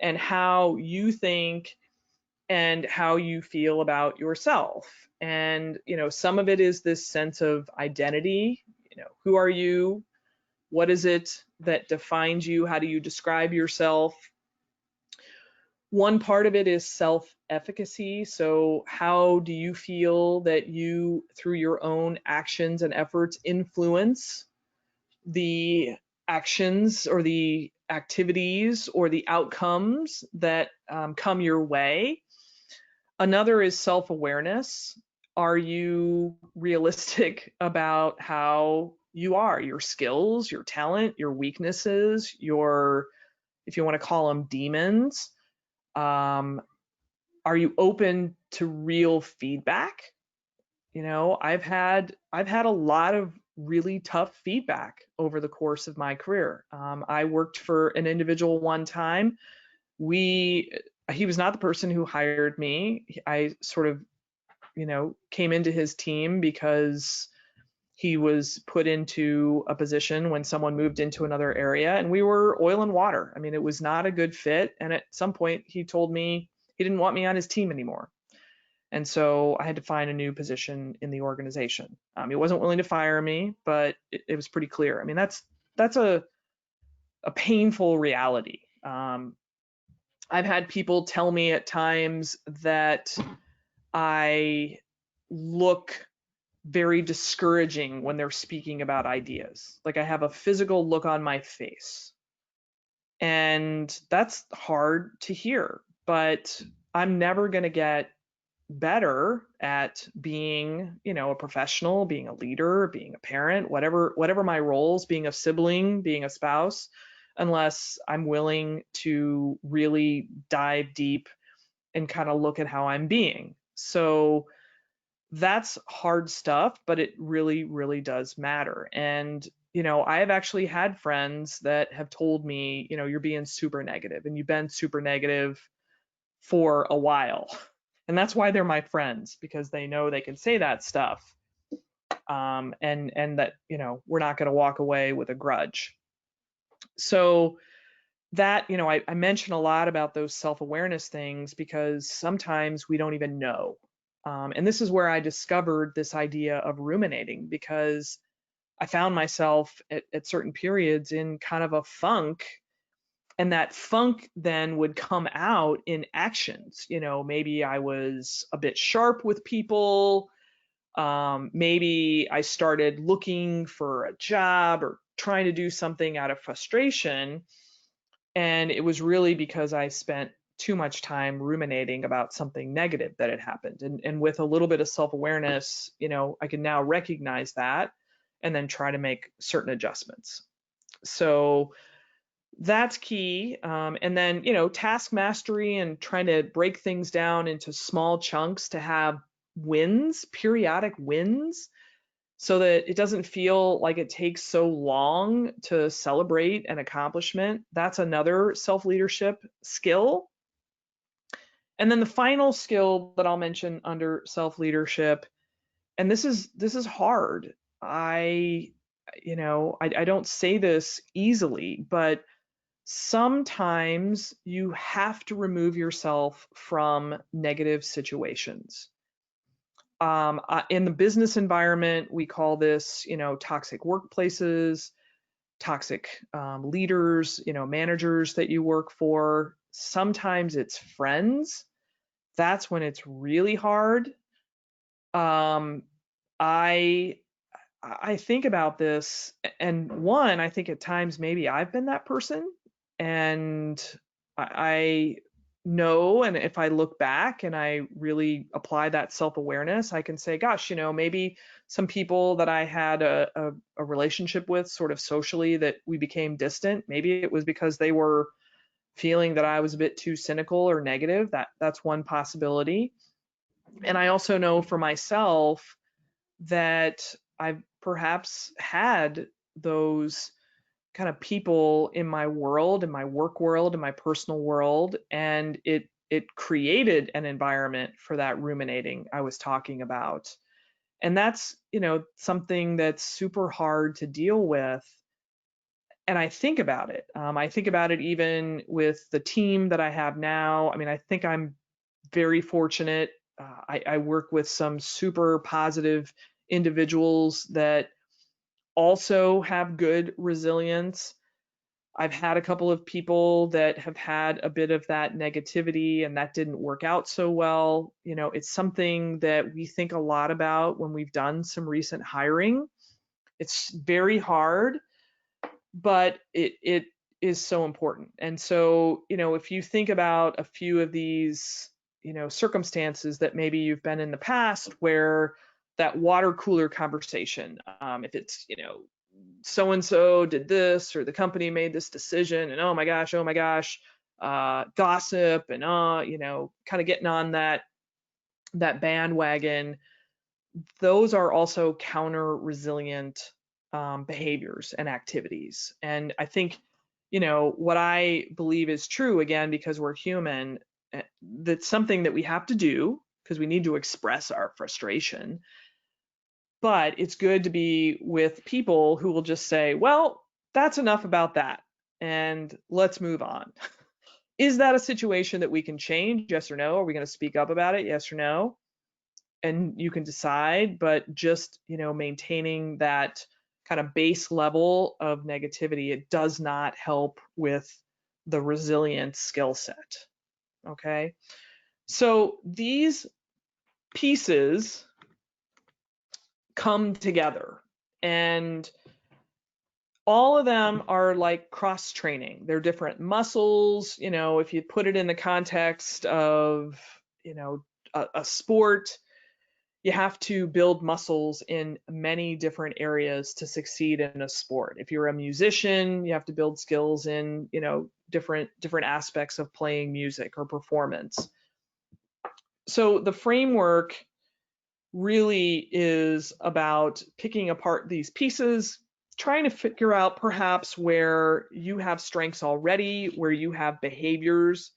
and how you think and how you feel about yourself. And, some of it is this sense of identity. Who are you? What is it that defines you? How do you describe yourself? One part of it is self-efficacy. So, how do you feel that you, through your own actions and efforts, influence the actions or the activities or the outcomes that come your way? Another is self-awareness. Are you realistic about how you are, your skills, your talent, your weaknesses, your, if you want to call them demons? Um, are you open to real feedback? I've had a lot of really tough feedback over the course of my career. I worked for an individual one time. We He was not the person who hired me. I sort of, came into his team because he was put into a position when someone moved into another area, and we were oil and water. I mean, it was not a good fit. And at some point, he told me he didn't want me on his team anymore. And so I had to find a new position in the organization. He wasn't willing to fire me, but it was pretty clear. I mean, that's a painful reality. I've had people tell me at times that I look very discouraging when they're speaking about ideas. Like, I have a physical look on my face. And that's hard to hear, but I'm never going to get better at being, a professional, being a leader, being a parent, whatever my roles, being a sibling, being a spouse, unless I'm willing to really dive deep and kind of look at how I'm being. So that's hard stuff, but it really, really does matter. And, I have actually had friends that have told me, you're being super negative, and you've been super negative for a while. And that's why they're my friends, because they know they can say that stuff. And that, we're not going to walk away with a grudge. So that, I mention a lot about those self-awareness things because sometimes we don't even know. And this is where I discovered this idea of ruminating, because I found myself at certain periods in kind of a funk, and that funk then would come out in actions. Maybe I was a bit sharp with people. Maybe I started looking for a job or trying to do something out of frustration. And it was really because I spent too much time ruminating about something negative that had happened. And with a little bit of self-awareness, I can now recognize that and then try to make certain adjustments. So that's key. And then, task mastery and trying to break things down into small chunks to have wins, periodic wins, so that it doesn't feel like it takes so long to celebrate an accomplishment. That's another self-leadership skill. And then the final skill that I'll mention under self-leadership, and this is hard. I don't say this easily, but sometimes you have to remove yourself from negative situations. In the business environment, we call this, toxic workplaces, toxic leaders, managers that you work for. Sometimes it's friends. That's when it's really hard. Um, I I think about this, and one, I think at times maybe I've been that person, and I know, and if I look back and I really apply that self-awareness, I can say, gosh, maybe some people that I had a relationship with sort of socially, that we became distant, maybe it was because they were feeling that I was a bit too cynical or negative. That's one possibility. And I also know for myself that I've perhaps had those kind of people in my world, in my work world, in my personal world, and it it created an environment for that ruminating I was talking about. And that's, something that's super hard to deal with. And I think about it. I think about it even with the team that I have now. I mean, I think I'm very fortunate. I work with some super positive individuals that also have good resilience. I've had a couple of people that have had a bit of that negativity and that didn't work out so well. It's something that we think a lot about when we've done some recent hiring. It's very hard, but it is so important. And so, if you think about a few of these, circumstances that maybe you've been in the past where that water cooler conversation, if it's, so and so did this or the company made this decision and oh my gosh, gossip and kind of getting on that bandwagon, those are also counter resilient behaviors and activities. And I think, what I believe is true, again, because we're human, that's something that we have to do because we need to express our frustration. But it's good to be with people who will just say, well, that's enough about that and let's move on. Is that a situation that we can change? Yes or no? Are we going to speak up about it? Yes or no? And you can decide, but just, maintaining that kind of base level of negativity, it does not help with the resilience skill set. Okay. So these pieces come together and all of them are like cross training. They're different muscles. If you put it in the context of, a sport, you have to build muscles in many different areas to succeed in a sport. If you're a musician, you have to build skills in, different aspects of playing music or performance. So the framework really is about picking apart these pieces, trying to figure out perhaps where you have strengths already, where you have behaviors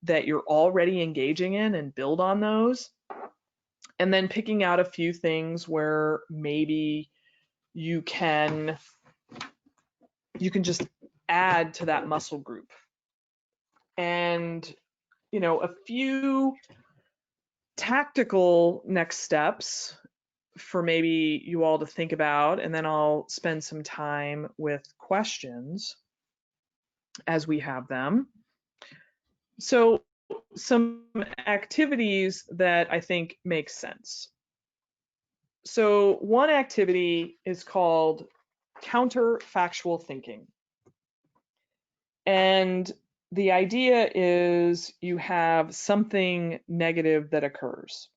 that you're already engaging in and build on those. And then picking out a few things where maybe you can just add to that muscle group. And, a few tactical next steps for maybe you all to think about, and then I'll spend some time with questions as we have them. So some activities that I think make sense. So one activity is called counterfactual thinking. And the idea is you have something negative that occurs,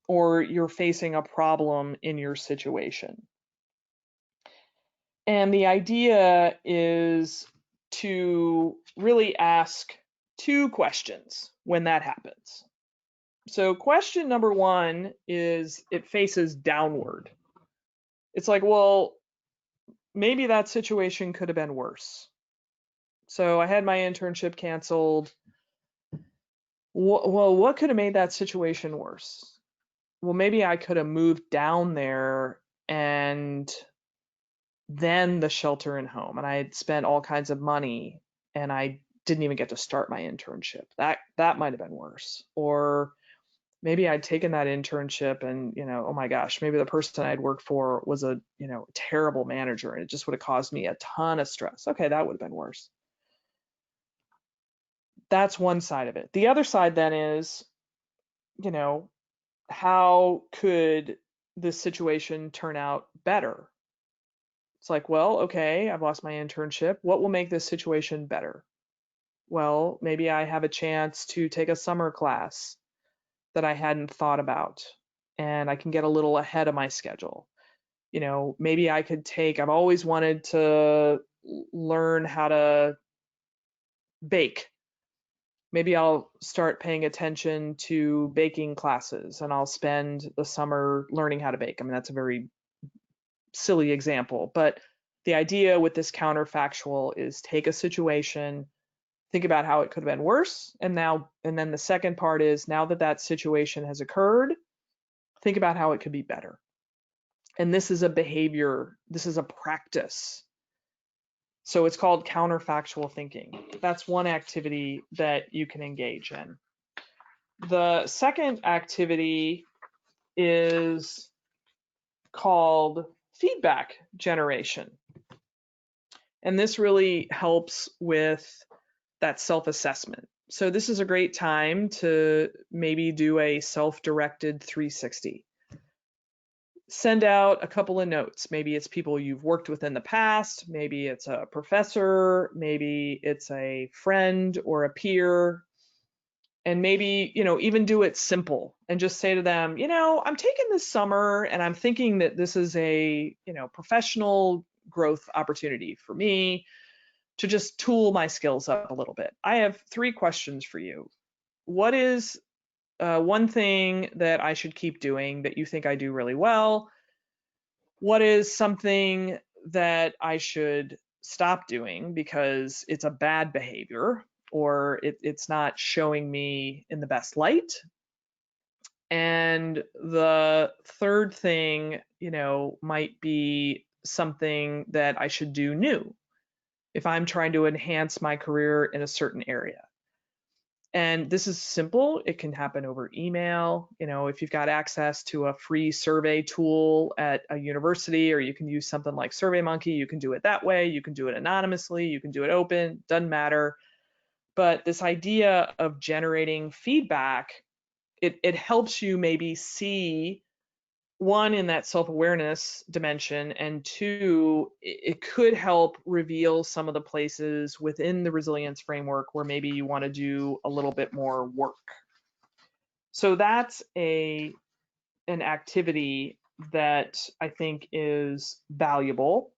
or you're facing a problem in your situation. And the idea is to really ask two questions when that happens. So question number one is it faces downward. It's like, well, maybe that situation could have been worse. So I had my internship canceled. Well, what could have made that situation worse? Well, maybe I could have moved down there and then the shelter in home, and I had spent all kinds of money and I didn't even get to start my internship. That might have been worse. Or maybe I'd taken that internship and, oh my gosh, maybe the person I'd worked for was a, terrible manager and it just would have caused me a ton of stress. Okay, that would have been worse. That's one side of it. The other side then is, how could this situation turn out better? It's like, well, okay, I've lost my internship. What will make this situation better? Well, maybe I have a chance to take a summer class that I hadn't thought about, and I can get a little ahead of my schedule. Maybe I've always wanted to learn how to bake. Maybe I'll start paying attention to baking classes and I'll spend the summer learning how to bake. I mean, that's a very silly example, but the idea with this counterfactual is take a situation, Think about how it could have been worse. And then the second part is, now that that situation has occurred, think about how it could be better. And this is a behavior, this is a practice. So it's called counterfactual thinking. That's one activity that you can engage in. The second activity is called feedback generation. And this really helps with that self-assessment. So this is a great time to maybe do a self-directed 360. Send out a couple of notes. Maybe it's people you've worked with in the past, maybe it's a professor, maybe it's a friend or a peer, and maybe, even do it simple and just say to them, I'm taking this summer and I'm thinking that this is a, professional growth opportunity for me to just tool my skills up a little bit. I have 3 questions for you. What is one thing that I should keep doing that you think I do really well? What is something that I should stop doing because it's a bad behavior or it's not showing me in the best light? And the third thing, might be something that I should do new if I'm trying to enhance my career in a certain area. And this is simple. It can happen over email. If you've got access to a free survey tool at a university, or you can use something like SurveyMonkey, you can do it that way. You can do it anonymously. You can do it open, doesn't matter. But this idea of generating feedback, it helps you maybe see, one, in that self-awareness dimension, and two, it could help reveal some of the places within the resilience framework where maybe you want to do a little bit more work. So that's an activity that I think is valuable.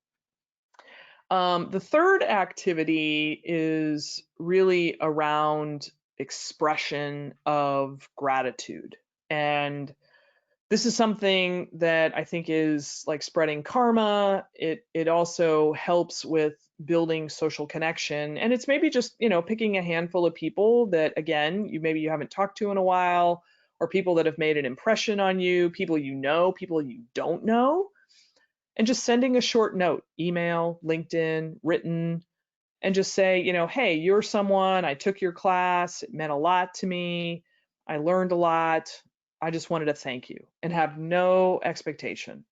The third activity is really around expression of gratitude. And this is something that I think is like spreading karma. It also helps with building social connection. And it's maybe just, picking a handful of people that, again, you haven't talked to in a while, or people that have made an impression on you, people people you don't know, and just sending a short note, email, LinkedIn, written, and just say, hey, you're someone, I took your class, it meant a lot to me, I learned a lot, I just wanted to thank you, and have no expectation.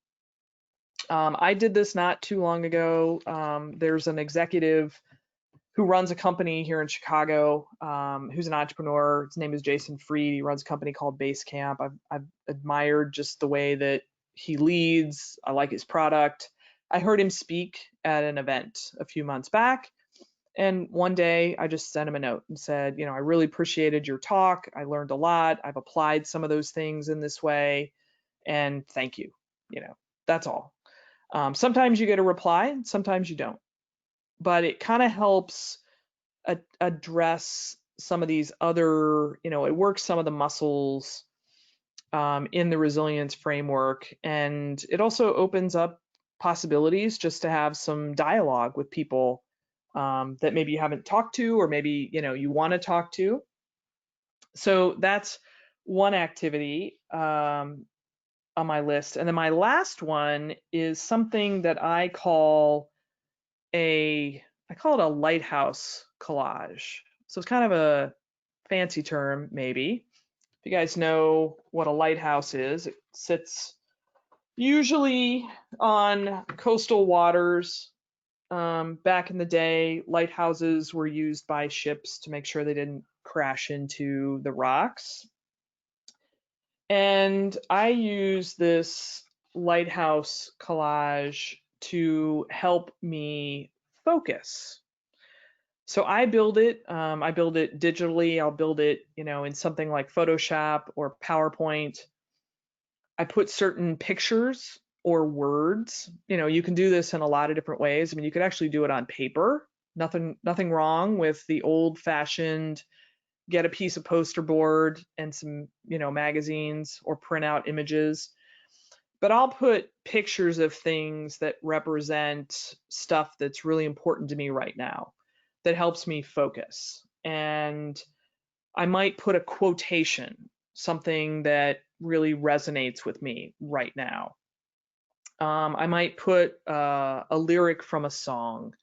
I did this not too long ago. There's an executive who runs a company here in Chicago, who's an entrepreneur. His name is Jason Fried. He runs a company called Basecamp. I've admired just the way that he leads. I like his product. I heard him speak at an event a few months back. And one day I just sent him a note and said, I really appreciated your talk. I learned a lot. I've applied some of those things in this way. And thank you. That's all. Sometimes you get a reply, sometimes you don't. But it kind of helps address some of these other, it works some of the muscles in the resilience framework. And it also opens up possibilities just to have some dialogue with people that maybe you haven't talked to, or maybe you want to talk to. So that's one activity on my list. And then my last one is something that I call it a lighthouse collage. So it's kind of a fancy term, maybe. If you guys know what a lighthouse is, it sits usually on coastal waters. Back in the day, lighthouses were used by ships to make sure they didn't crash into the rocks. And I use this lighthouse collage to help me focus. So I build it digitally. I'll build it, in something like Photoshop or PowerPoint. I put certain pictures or words. You can do this in a lot of different ways. I mean, you could actually do it on paper. Nothing wrong with the old-fashioned, get a piece of poster board and some, magazines, or print out images. But I'll put pictures of things that represent stuff that's really important to me right now, that helps me focus. and I might put a quotation, something that really resonates with me right now. I might put a lyric from a song.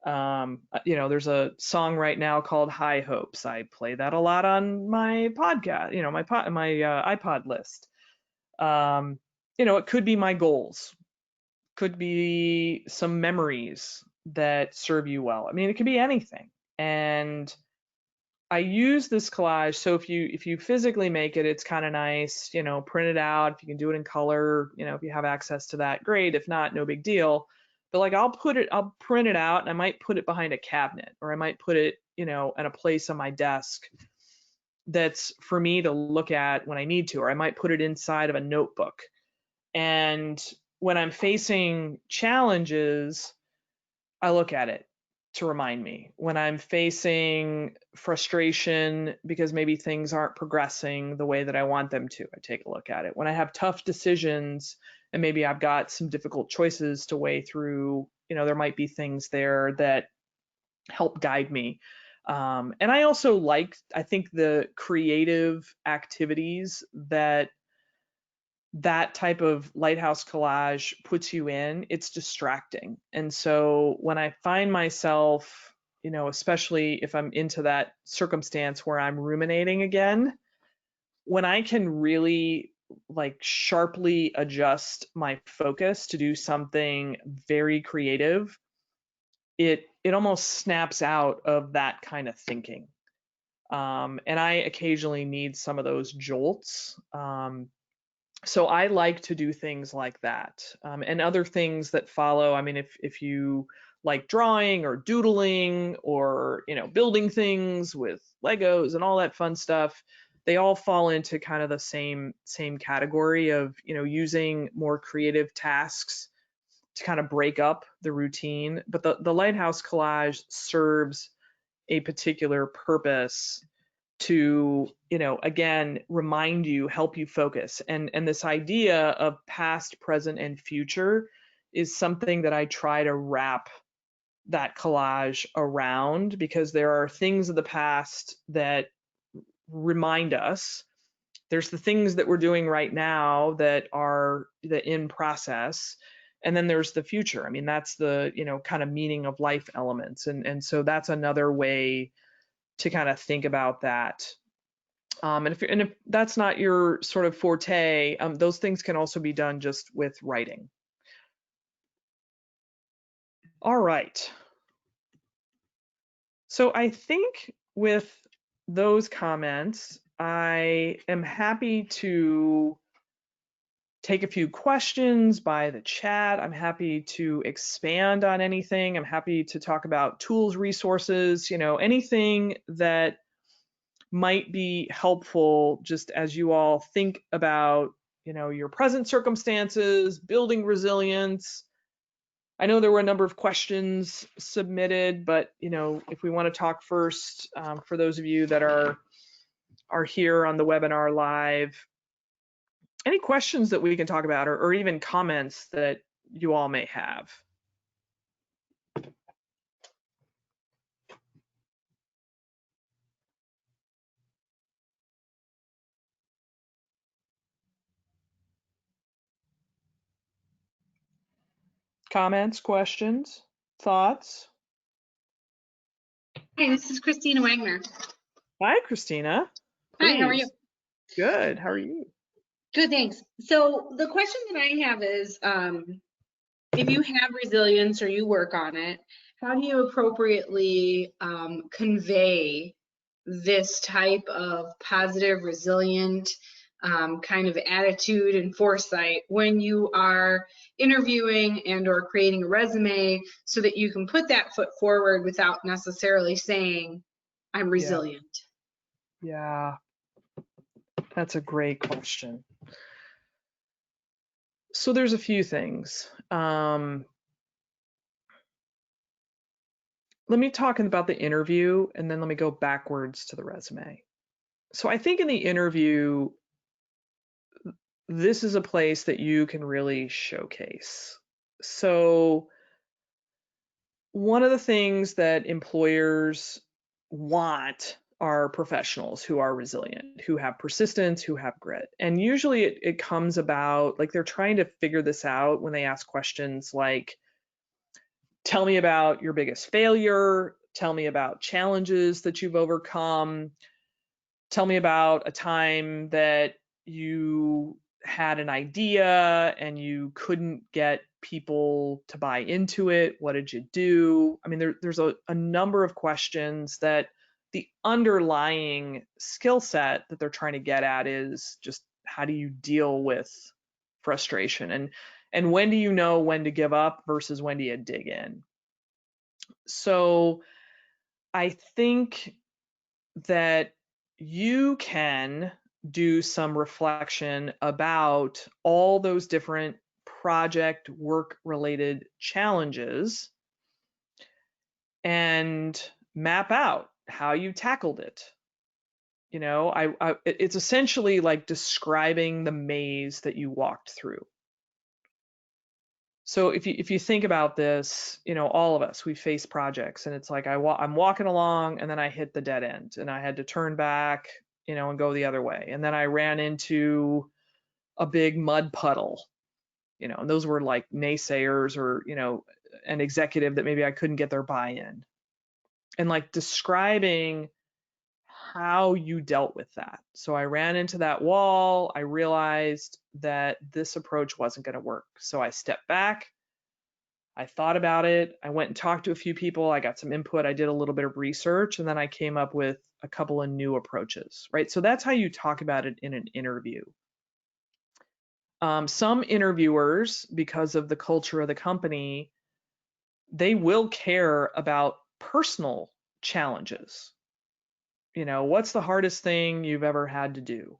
There's a song right now called High Hopes. I play that a lot on my podcast, my iPod list. It could be my goals, could be some memories that serve you well. I mean, it could be anything. And I use this collage. So if you physically make it, it's kind of nice, print it out. If you can do it in color, if you have access to that, great. If not, no big deal. But like I'll print it out and I might put it behind a cabinet, or I might put it, in a place on my desk that's for me to look at when I need to, or I might put it inside of a notebook. And when I'm facing challenges, I look at it to remind me. When I'm facing frustration because maybe things aren't progressing the way that I want them to, I take a look at it. When I have tough decisions and maybe I've got some difficult choices to weigh through, there might be things there that help guide me. And I also I think the creative activities that type of lighthouse collage puts you in, it's distracting. And so when I find myself, especially if I'm into that circumstance where I'm ruminating again, when I can really like sharply adjust my focus to do something very creative, it almost snaps out of that kind of thinking. And I occasionally need some of those jolts. So I like to do things like that, and other things that follow. I mean, if you like drawing or doodling or building things with Legos and all that fun stuff, they all fall into kind of the same category of using more creative tasks to kind of break up the routine. But the lighthouse collage serves a particular purpose to again remind you, help you focus. And this idea of past, present, and future is something that I try to wrap that collage around, because there are things of the past that remind us. There's the things that we're doing right now that are the in process, and then there's the future. I mean, that's the kind of meaning of life elements, and so that's another way to kind of think about that. And if that's not your sort of forte, those things can also be done just with writing. All right. So I think with those comments, I am happy to take a few questions by the chat. I'm happy to expand on anything. I'm happy to talk about tools, resources, anything that might be helpful just as you all think about your present circumstances, building resilience. I know there were a number of questions submitted, but if we want to talk first, for those of you that are here on the webinar live, any questions that we can talk about, or even comments that you all may have. Comments, questions, thoughts? Hi, this is Christina Wagner. Hi, Christina. Hi, how are you? Good. How are you? Good, thanks. So the question that I have is, if you have resilience or you work on it, how do you appropriately convey this type of positive, resilient kind of attitude and foresight when you are interviewing and or creating a resume, so that you can put that foot forward without necessarily saying, I'm resilient? Yeah, that's a great question. So there's a few things. Let me talk about the interview, and then let me go backwards to the resume. So I think in the interview, this is a place that you can really showcase. So one of the things that employers want are professionals who are resilient, who have persistence, who have grit. And usually it comes about like they're trying to figure this out when they ask questions like, tell me about your biggest failure, tell me about challenges that you've overcome, tell me about a time that you had an idea and you couldn't get people to buy into it. What did you do? I mean, there's a number of questions that the underlying skill set that they're trying to get at is just how do you deal with frustration, and when do you know when to give up versus when do you dig in? So I think that you can do some reflection about all those different project work related challenges and map out how you tackled it. You know, it's essentially like describing the maze that you walked through. So if you think about this, you know, all of us, we face projects and it's like I'm walking along and then I hit the dead end and I had to turn back, you know, and go the other way. And then I ran into a big mud puddle, you know, and those were like naysayers or, you know, an executive that maybe I couldn't get their buy-in. And like describing how you dealt with that. So I ran into that wall. I realized that this approach wasn't going to work. So I stepped back. I thought about it. I went and talked to a few people. I got some input. I did a little bit of research, and then I came up with a couple of new approaches, right? So that's how you talk about it in an interview. Some interviewers, because of the culture of the company, they will care about personal challenges. You know, what's the hardest thing you've ever had to do?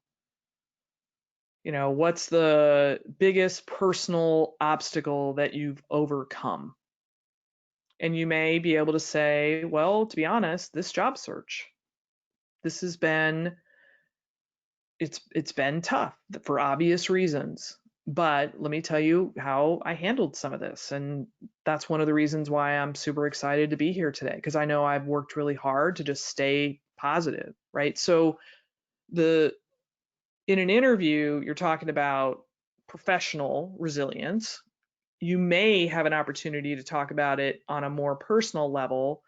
You know, what's the biggest personal obstacle that you've overcome? And you may be able to say, well, to be honest, this job search, this has been, it's been tough for obvious reasons. But let me tell you how I handled some of this. And that's one of the reasons why I'm super excited to be here today, because I know I've worked really hard to just stay positive, right? So in an interview, you're talking about professional resilience. You may have an opportunity to talk about it on a more personal level.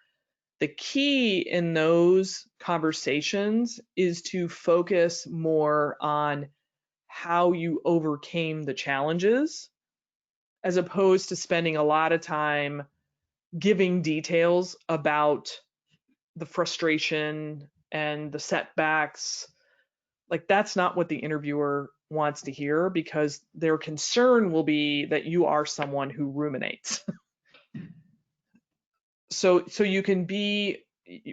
The key in those conversations is to focus more on how you overcame the challenges, as opposed to spending a lot of time giving details about the frustration and the setbacks. Like, that's not what the interviewer wants to hear, because their concern will be that you are someone who ruminates. So you can be,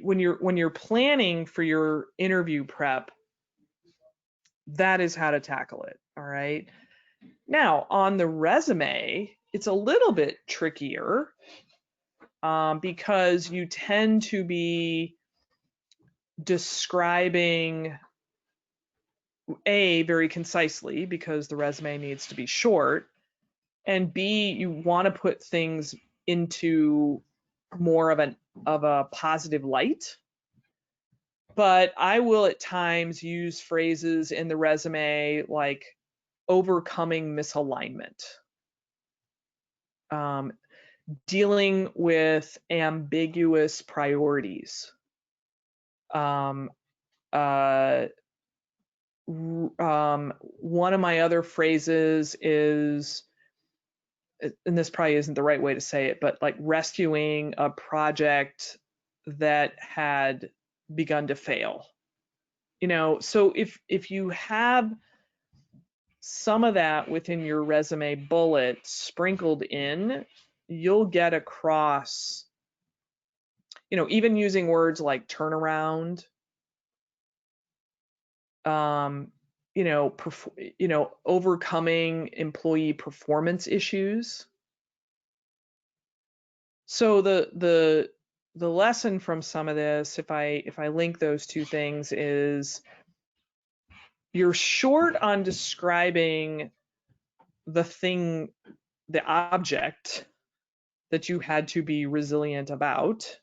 when you're planning for your interview prep, that is how to tackle it. All right. Now, on the resume, it's a little bit trickier, because you tend to be describing A, very concisely, because the resume needs to be short, and B, you want to put things into more of a positive light. But I will at times use phrases in the resume like overcoming misalignment, dealing with ambiguous priorities. One of my other phrases is, and this probably isn't the right way to say it, but like rescuing a project that had begun to fail. You know, so if you have some of that within your resume bullet sprinkled in, you'll get across, you know, even using words like turnaround, overcoming employee performance issues. So the lesson from some of this, if I link those two things, is you're short on describing the object that you had to be resilient about.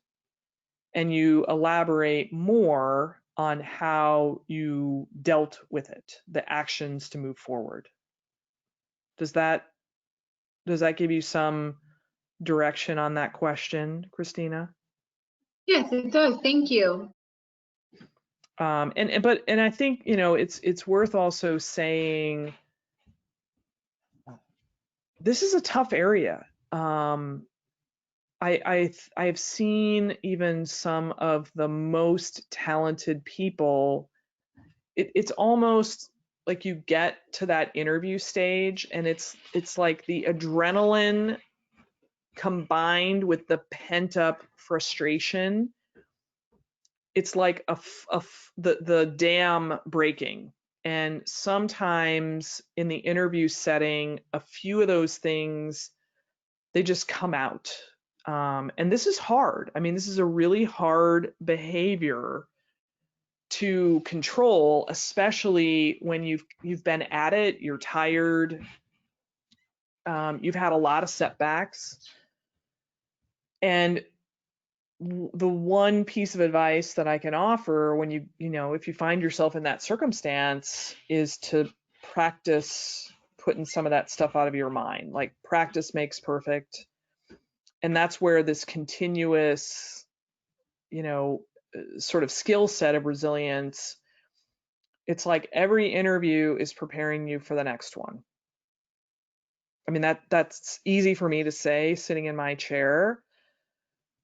and you elaborate more on how you dealt with it, the actions to move forward. Does that give you some direction on that question, Christina? Yes, it does. Thank you. And I think, you know, it's worth also saying this is a tough area. I've seen even some of the most talented people. It's almost like you get to that interview stage, and it's like the adrenaline combined with the pent up frustration. It's like the dam breaking. And sometimes in the interview setting, a few of those things, they just come out. And this is hard. I mean, this is a really hard behavior to control, especially when you've been at it, you're tired, you've had a lot of setbacks. And the one piece of advice that I can offer when you know, if you find yourself in that circumstance, is to practice putting some of that stuff out of your mind. Like, practice makes perfect. And that's where this continuous, you know, sort of skill set of resilience, it's like every interview is preparing you for the next one. I mean, that's easy for me to say sitting in my chair.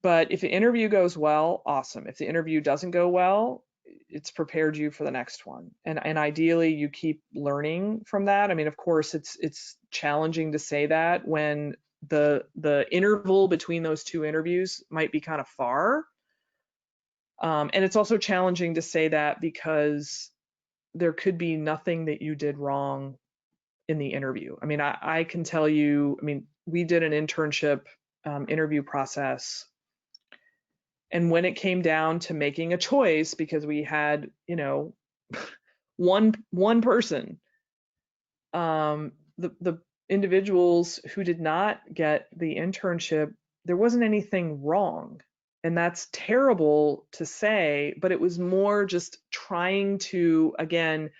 But if the interview goes well, awesome. If the interview doesn't go well, it's prepared you for the next one. And ideally you keep learning from that. I mean, of course, it's challenging to say that when the interval between those two interviews might be kind of far. And it's also challenging to say that because there could be nothing that you did wrong in the interview. I mean, I can tell you, I mean, we did an internship interview process. And when it came down to making a choice, because we had, you know, one person, the individuals who did not get the internship, there wasn't anything wrong. And that's terrible to say, but it was more just trying to, again,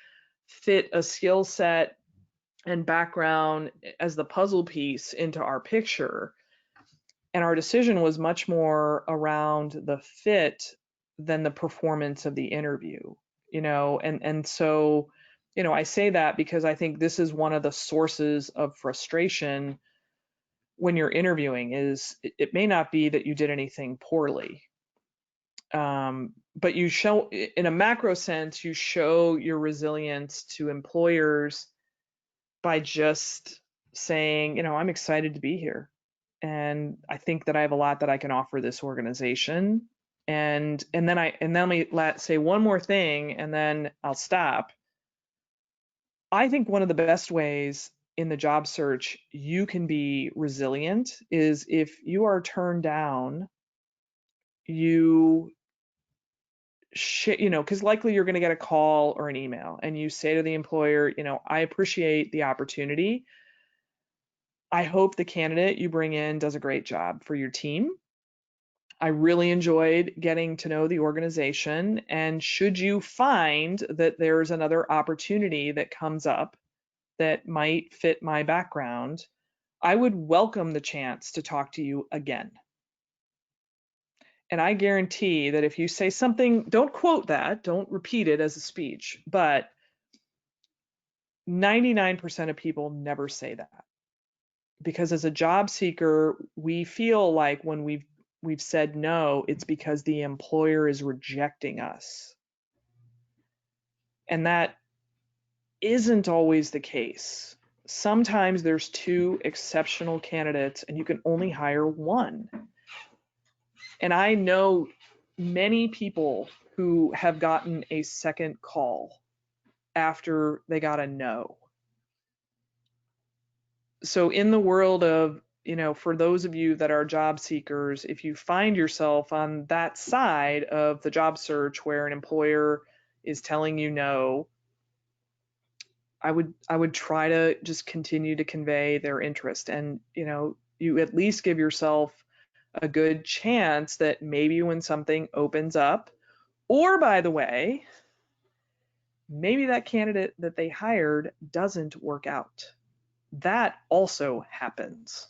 fit a skill set and background as the puzzle piece into our picture. And our decision was much more around the fit than the performance of the interview, you know. And so, you know, I say that because I think this is one of the sources of frustration when you're interviewing. Is it may not be that you did anything poorly, but you show, in a macro sense, you show your resilience to employers by just saying, you know, I'm excited to be here. And I think that I have a lot that I can offer this organization. And then let me say one more thing, and then I'll stop. I think one of the best ways in the job search you can be resilient is if you are turned down, you know, because likely you're going to get a call or an email, and you say to the employer, you know, I appreciate the opportunity. I hope the candidate you bring in does a great job for your team. I really enjoyed getting to know the organization. And should you find that there's another opportunity that comes up that might fit my background, I would welcome the chance to talk to you again. And I guarantee that if you say something, don't quote that, don't repeat it as a speech, but 99% of people never say that. Because as a job seeker, we feel like when we've said no, it's because the employer is rejecting us. And that isn't always the case. Sometimes there's two exceptional candidates and you can only hire one. And I know many people who have gotten a second call after they got a no. So in the world of, you know, for those of you that are job seekers, if you find yourself on that side of the job search where an employer is telling you no, I would try to just continue to convey their interest. And, you know, you at least give yourself a good chance that maybe when something opens up, or by the way, maybe that candidate that they hired doesn't work out. That also happens.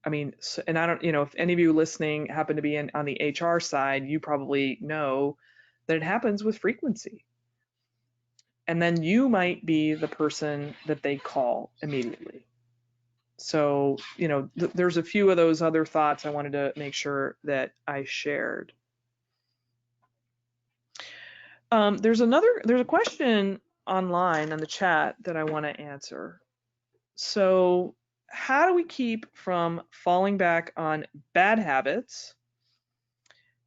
I mean, and I don't, if any of you listening happen to be on the HR side, you probably know that it happens with frequency. And then you might be the person that they call immediately. So, there's a few of those other thoughts I wanted to make sure that I shared. There's a question online on the chat that I want to answer. So, how do we keep from falling back on bad habits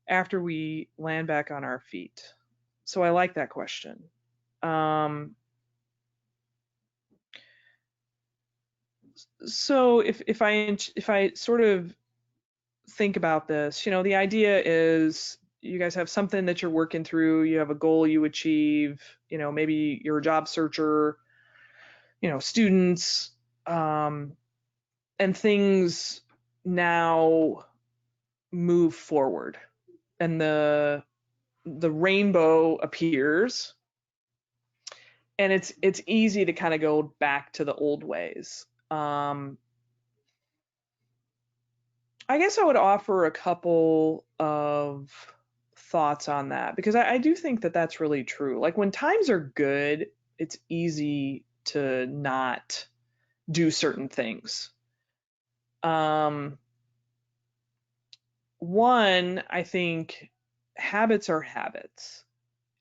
after we land back on our feet? So I like that question. So if I sort of think about this, the idea is you guys have something that you're working through, you have a goal you achieve, maybe you're a job searcher, students, and things now move forward and the rainbow appears, and it's easy to kind of go back to the old ways. I guess I would offer a couple of thoughts on that, because I do think that that's really true. Like when times are good, it's easy to not do certain things. One, I think habits are habits.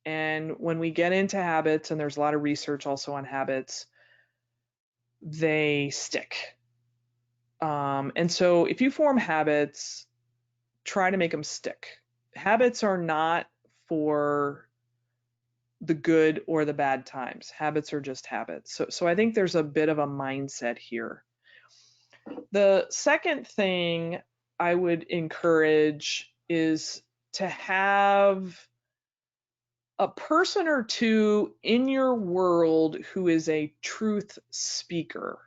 And when we get into habits, and there's a lot of research also on habits, they stick. And so if you form habits, try to make them stick. Habits are not for the good or the bad times. Habits are just habits. So I think there's a bit of a mindset here. The second thing I would encourage is to have a person or two in your world who is a truth speaker.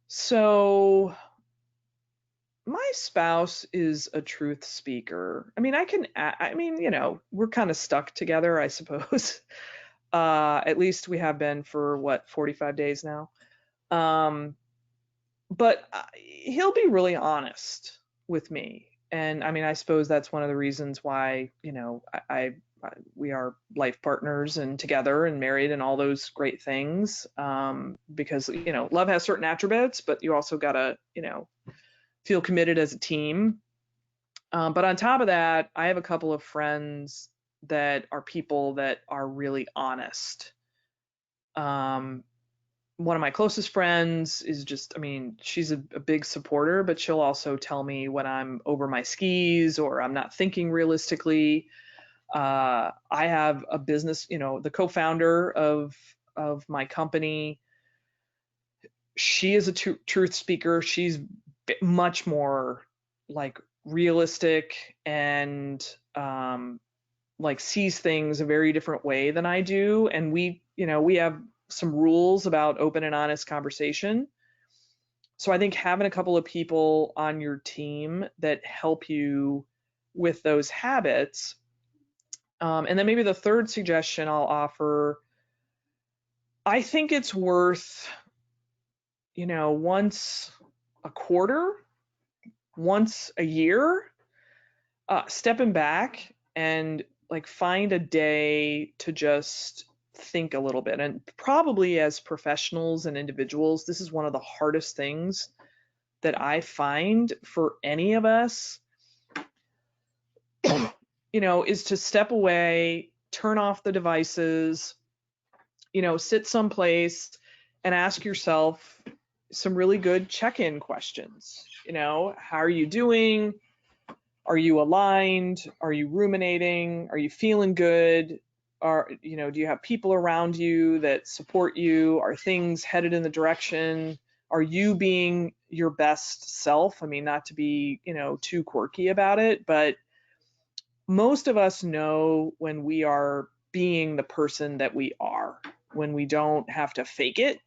So my spouse is a truth speaker. I mean, we're kind of stuck together, I suppose. At least we have been for 45 days now. But he'll be really honest with me. And I mean, I suppose that's one of the reasons why, we are life partners and together and married and all those great things. Because, love has certain attributes, but you also gotta, feel committed as a team. But on top of that, I have a couple of friends that are people that are really honest. One of my closest friends is she's a big supporter, but she'll also tell me when I'm over my skis or I'm not thinking realistically. I have a business, the co-founder of my company. She is a truth speaker. She's much more like realistic and like sees things a very different way than I do. And we have some rules about open and honest conversation. So I think having a couple of people on your team that help you with those habits. And then maybe the third suggestion I'll offer, I think it's worth, once a quarter, once a year, stepping back and like find a day to just think a little bit. And probably as professionals and individuals, this is one of the hardest things that I find for any of us, is to step away, turn off the devices, sit someplace and ask yourself some really good check-in questions. How are you doing? Are you aligned? Are you ruminating? Are you feeling good? Do you have people around you that support you? Are things headed in the direction? Are you being your best self? I mean, not to be, too quirky about it, but most of us know when we are being the person that we are, when we don't have to fake it.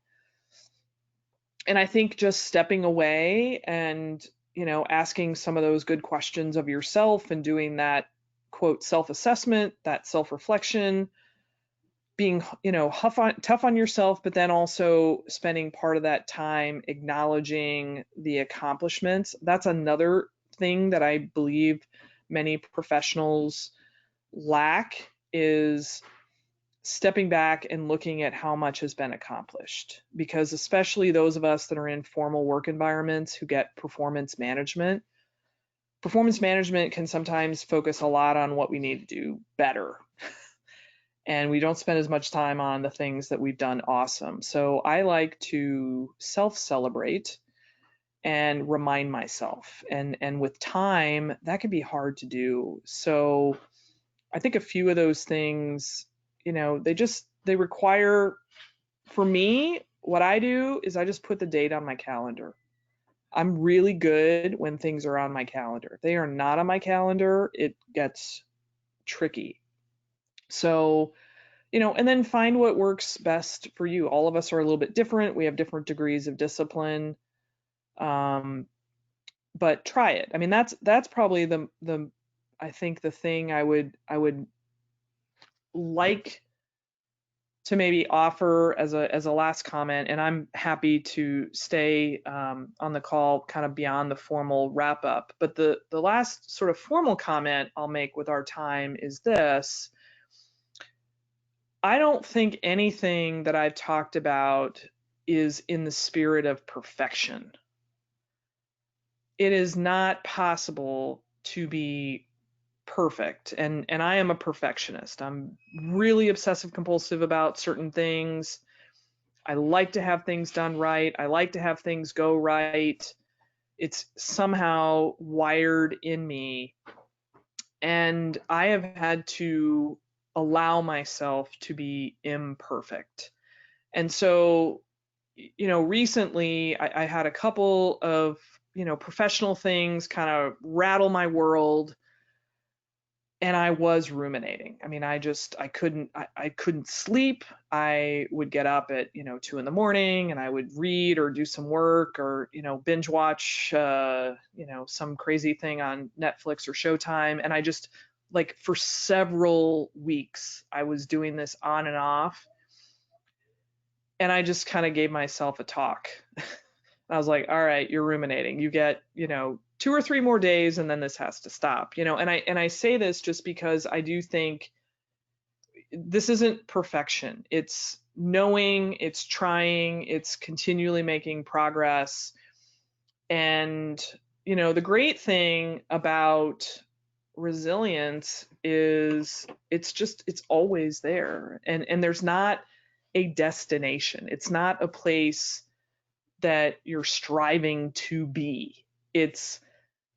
And I think just stepping away and asking some of those good questions of yourself and doing that quote self-assessment, that self-reflection, being, tough on yourself, but then also spending part of that time acknowledging the accomplishments. That's another thing that I believe many professionals lack, is stepping back and looking at how much has been accomplished. Because especially those of us that are in formal work environments who get performance management can sometimes focus a lot on what we need to do better. And we don't spend as much time on the things that we've done awesome. So I like to self-celebrate and remind myself. And with time, that can be hard to do. So I think a few of those things, they require, for me, what I do is I just put the date on my calendar. I'm really good when things are on my calendar. If they are not on my calendar, it gets tricky. So, and then find what works best for you. All of us are a little bit different. We have different degrees of discipline. But try it. I mean, that's probably the I think the thing I would like to maybe offer as a last comment, and I'm happy to stay on the call kind of beyond the formal wrap up. But the last sort of formal comment I'll make with our time is this: I don't think anything that I've talked about is in the spirit of perfection. It is not possible to be perfect, and I am a perfectionist. I'm really obsessive compulsive about certain things. I like to have things done right. I like to have things go right. It's somehow wired in me, and I have had to allow myself to be imperfect. And so, recently I had a couple of, professional things kind of rattle my world, and I was ruminating. I mean, I couldn't sleep. I would get up at, 2 a.m. and I would read or do some work or, binge watch, some crazy thing on Netflix or Showtime. And I just, like, for several weeks, I was doing this on and off. And I just kind of gave myself a talk. I was like, all right, you're ruminating. You get, 2 or 3 more days and then this has to stop, and I say this just because I do think this isn't perfection. It's knowing, it's trying, it's continually making progress. And, the great thing about resilience is it's always there. And there's not a destination. It's not a place that you're striving to be. It's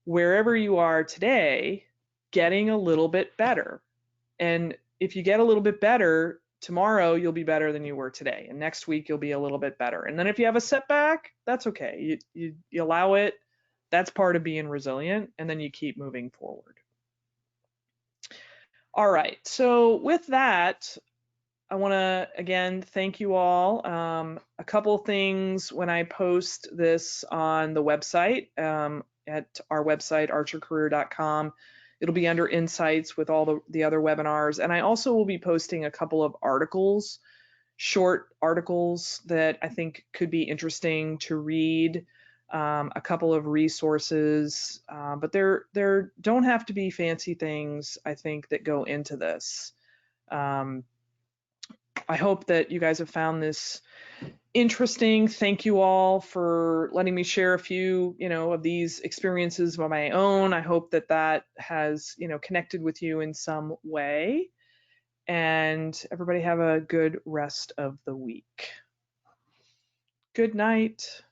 wherever you are today, getting a little bit better. And if you get a little bit better, tomorrow you'll be better than you were today. And next week you'll be a little bit better. And then if you have a setback, that's okay. You allow it. That's part of being resilient. And then you keep moving forward. All right. So with that, I want to, again, thank you all. A couple things when I post this on the website, at our website, archercareer.com. It'll be under insights with all the other webinars. And I also will be posting a couple of articles, short articles that I think could be interesting to read, a couple of resources, but there don't have to be fancy things, I think, that go into this. I hope that you guys have found this interesting. Thank you all for letting me share a few, of these experiences of my own. I hope that has, connected with you in some way. And everybody have a good rest of the week. Good night.